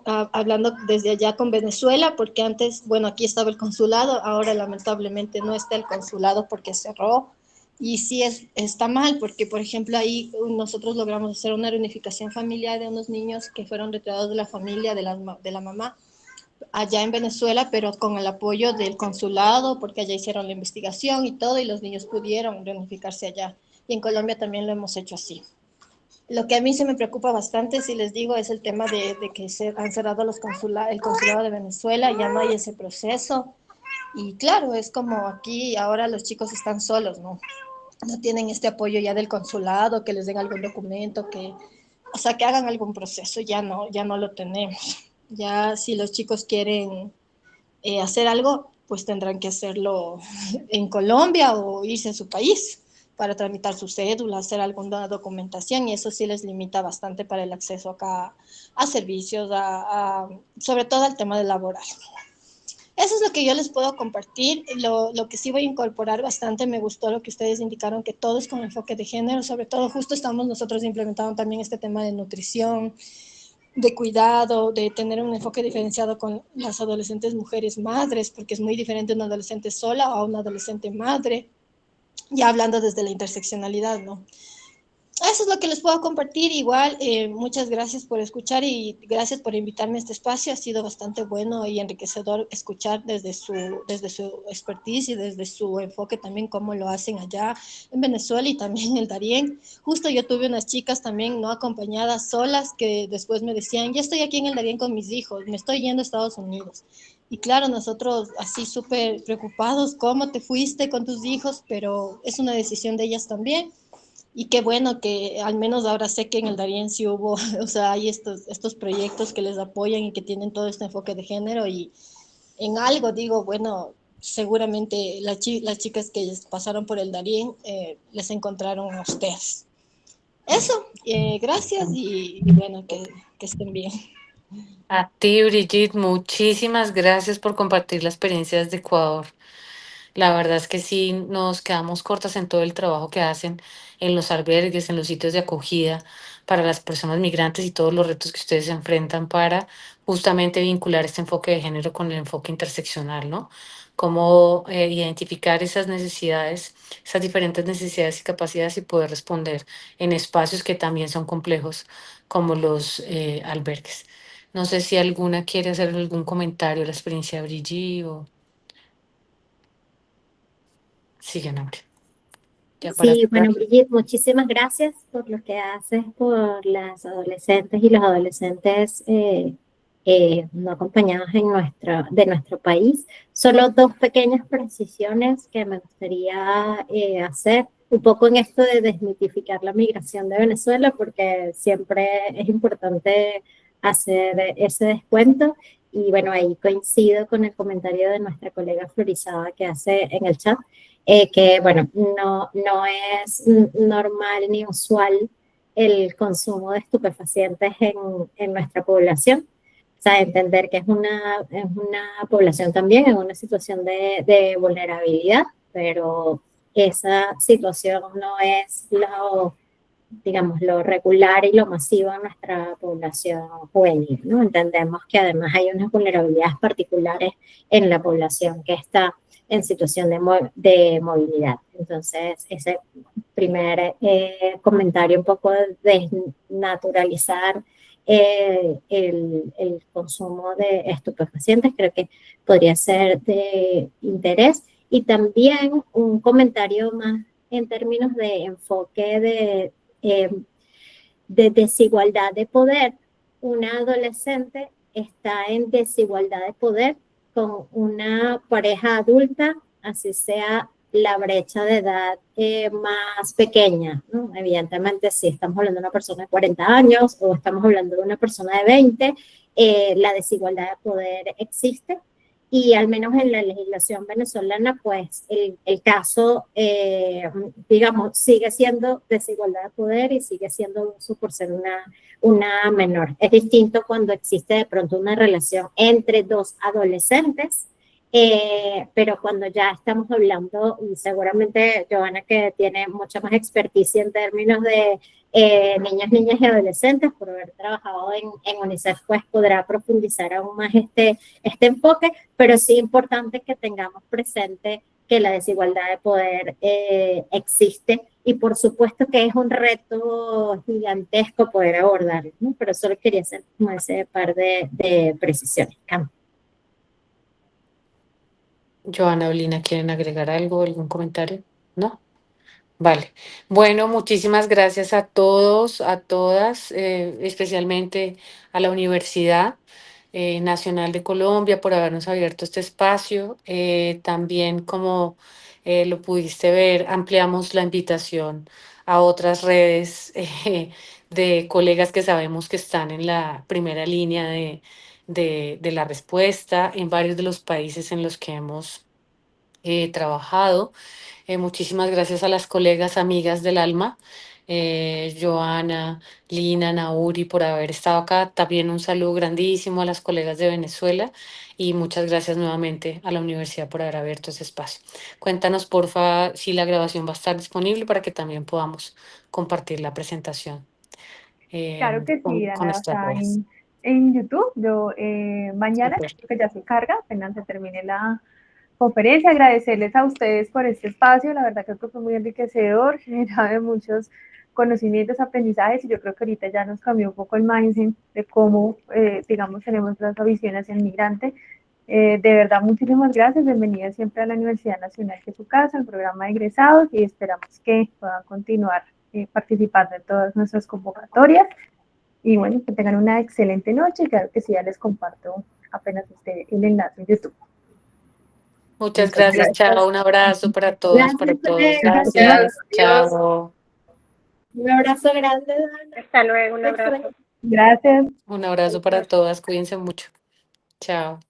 hablando desde allá con Venezuela, porque antes, bueno, aquí estaba el consulado, ahora lamentablemente no está el consulado porque cerró. Y sí está mal, porque por ejemplo ahí nosotros logramos hacer una reunificación familiar de unos niños que fueron retirados de la familia, de la mamá, allá en Venezuela, pero con el apoyo del consulado, porque allá hicieron la investigación y todo, y los niños pudieron reunificarse allá. Y en Colombia también lo hemos hecho así. Lo que a mí se me preocupa bastante, si les digo, es el tema de que se han cerrado el consulado de Venezuela, ya no hay ese proceso. Y claro, es como aquí ahora los chicos están solos, ¿no? No tienen este apoyo ya del consulado, que les den algún documento, o sea, que hagan algún proceso, ya no lo tenemos. Ya si los chicos quieren hacer algo, pues tendrán que hacerlo en Colombia o irse a su país para tramitar su cédula, hacer alguna documentación, y eso sí les limita bastante para el acceso acá a servicios, sobre todo al tema del laboral. Eso es lo que yo les puedo compartir. Lo que sí voy a incorporar bastante, me gustó lo que ustedes indicaron, que todo es con enfoque de género, sobre todo justo estamos nosotros implementando también este tema de nutrición, de cuidado, de tener un enfoque diferenciado con las adolescentes mujeres madres, porque es muy diferente una adolescente sola a una adolescente madre, ya hablando desde la interseccionalidad, ¿no? Eso es lo que les puedo compartir. Igual, muchas gracias por escuchar y gracias por invitarme a este espacio. Ha sido bastante bueno y enriquecedor escuchar desde su expertise y desde su enfoque también cómo lo hacen allá en Venezuela y también en el Darién. Justo yo tuve unas chicas también no acompañadas, solas, que después me decían, ya estoy aquí en el Darién con mis hijos, me estoy yendo a Estados Unidos. Y claro, nosotros así súper preocupados, ¿cómo te fuiste con tus hijos? Pero es una decisión de ellas también. Y qué bueno que al menos ahora sé que en el Darién sí hubo, o sea, hay estos proyectos que les apoyan y que tienen todo este enfoque de género, y en algo digo, bueno, seguramente las chicas que pasaron por el Darién les encontraron a ustedes. Eso, gracias y bueno, que estén bien. A ti, Brigitte, muchísimas gracias por compartir la experiencia desde Ecuador. La verdad es que sí nos quedamos cortas en todo el trabajo que hacen en los albergues, en los sitios de acogida, para las personas migrantes y todos los retos que ustedes se enfrentan para justamente vincular este enfoque de género con el enfoque interseccional, ¿no? Cómo identificar esas necesidades, esas diferentes necesidades y capacidades y poder responder en espacios que también son complejos como los albergues. No sé si alguna quiere hacer algún comentario a la experiencia de Brigitte o sigan ahora. Ya para Sí, cerrar. bueno, Brigitte, muchísimas gracias por lo que haces por las adolescentes y los adolescentes no acompañados de nuestro país. Solo dos pequeñas precisiones que me gustaría hacer, un poco en esto de desmitificar la migración de Venezuela, porque siempre es importante hacer ese descuento. Y bueno, ahí coincido con el comentario de nuestra colega Florizada que hace en el chat que bueno, no es normal ni usual el consumo de estupefacientes en nuestra población. O sea, entender que es una población también en una situación de vulnerabilidad, pero esa situación no es digamos, lo regular y lo masivo en nuestra población juvenil, ¿no? Entendemos que además hay unas vulnerabilidades particulares en la población que está en situación de movilidad. Entonces, ese primer comentario un poco de desnaturalizar el consumo de estupefacientes creo que podría ser de interés. Y también un comentario más en términos de enfoque de desigualdad de poder. Una adolescente está en desigualdad de poder con una pareja adulta, así sea la brecha de edad más pequeña, ¿no? Evidentemente, si estamos hablando de una persona de 40 años o estamos hablando de una persona de 20, la desigualdad de poder existe. Y al menos en la legislación venezolana, pues el caso, digamos, sigue siendo desigualdad de poder y sigue siendo uso por ser una menor. Es distinto cuando existe de pronto una relación entre dos adolescentes, pero cuando ya estamos hablando, y seguramente Johanna que tiene mucha más experticia en términos de niñas y adolescentes, por haber trabajado en UNICEF, pues podrá profundizar aún más este enfoque, pero sí importante que tengamos presente que la desigualdad de poder existe y por supuesto que es un reto gigantesco poder abordarlo, ¿no? Pero solo quería hacer como ese par de precisiones. Johanna o Lina, ¿quieren agregar algo, algún comentario? ¿No? Vale. Bueno, muchísimas gracias a todos, a todas, especialmente a la Universidad Nacional de Colombia por habernos abierto este espacio. También, como lo pudiste ver, ampliamos la invitación a otras redes de colegas que sabemos que están en la primera línea de la respuesta en varios de los países en los que hemos trabajado. Muchísimas gracias a las colegas, amigas del alma, Johanna, Lina, Nauri, por haber estado acá. También un saludo grandísimo a las colegas de Venezuela y muchas gracias nuevamente a la universidad por haber abierto ese espacio. Cuéntanos, porfa, si la grabación va a estar disponible para que también podamos compartir la presentación Claro que sí, con Ana, nuestras está redes. en YouTube. Yo mañana, Súper. creo que ya se carga, apenas se termine la conferencia. Agradecerles a ustedes por este espacio. La verdad creo que fue muy enriquecedor, generado de muchos conocimientos, aprendizajes, y yo creo que ahorita ya nos cambió un poco el mindset de cómo, digamos, tenemos nuestra visión hacia el migrante. De verdad, muchísimas gracias. Bienvenida siempre a la Universidad Nacional, que es su casa, al programa de egresados, y esperamos que puedan continuar participando en todas nuestras convocatorias. Y bueno, que tengan una excelente noche. Claro que sí, ya les comparto apenas esté el enlace en YouTube. Muchas gracias, chao. Un abrazo para todas, para todos. Gracias, chao. Un abrazo grande, Dana. Hasta luego, un abrazo. Gracias. Un abrazo para todas, cuídense mucho. Chao.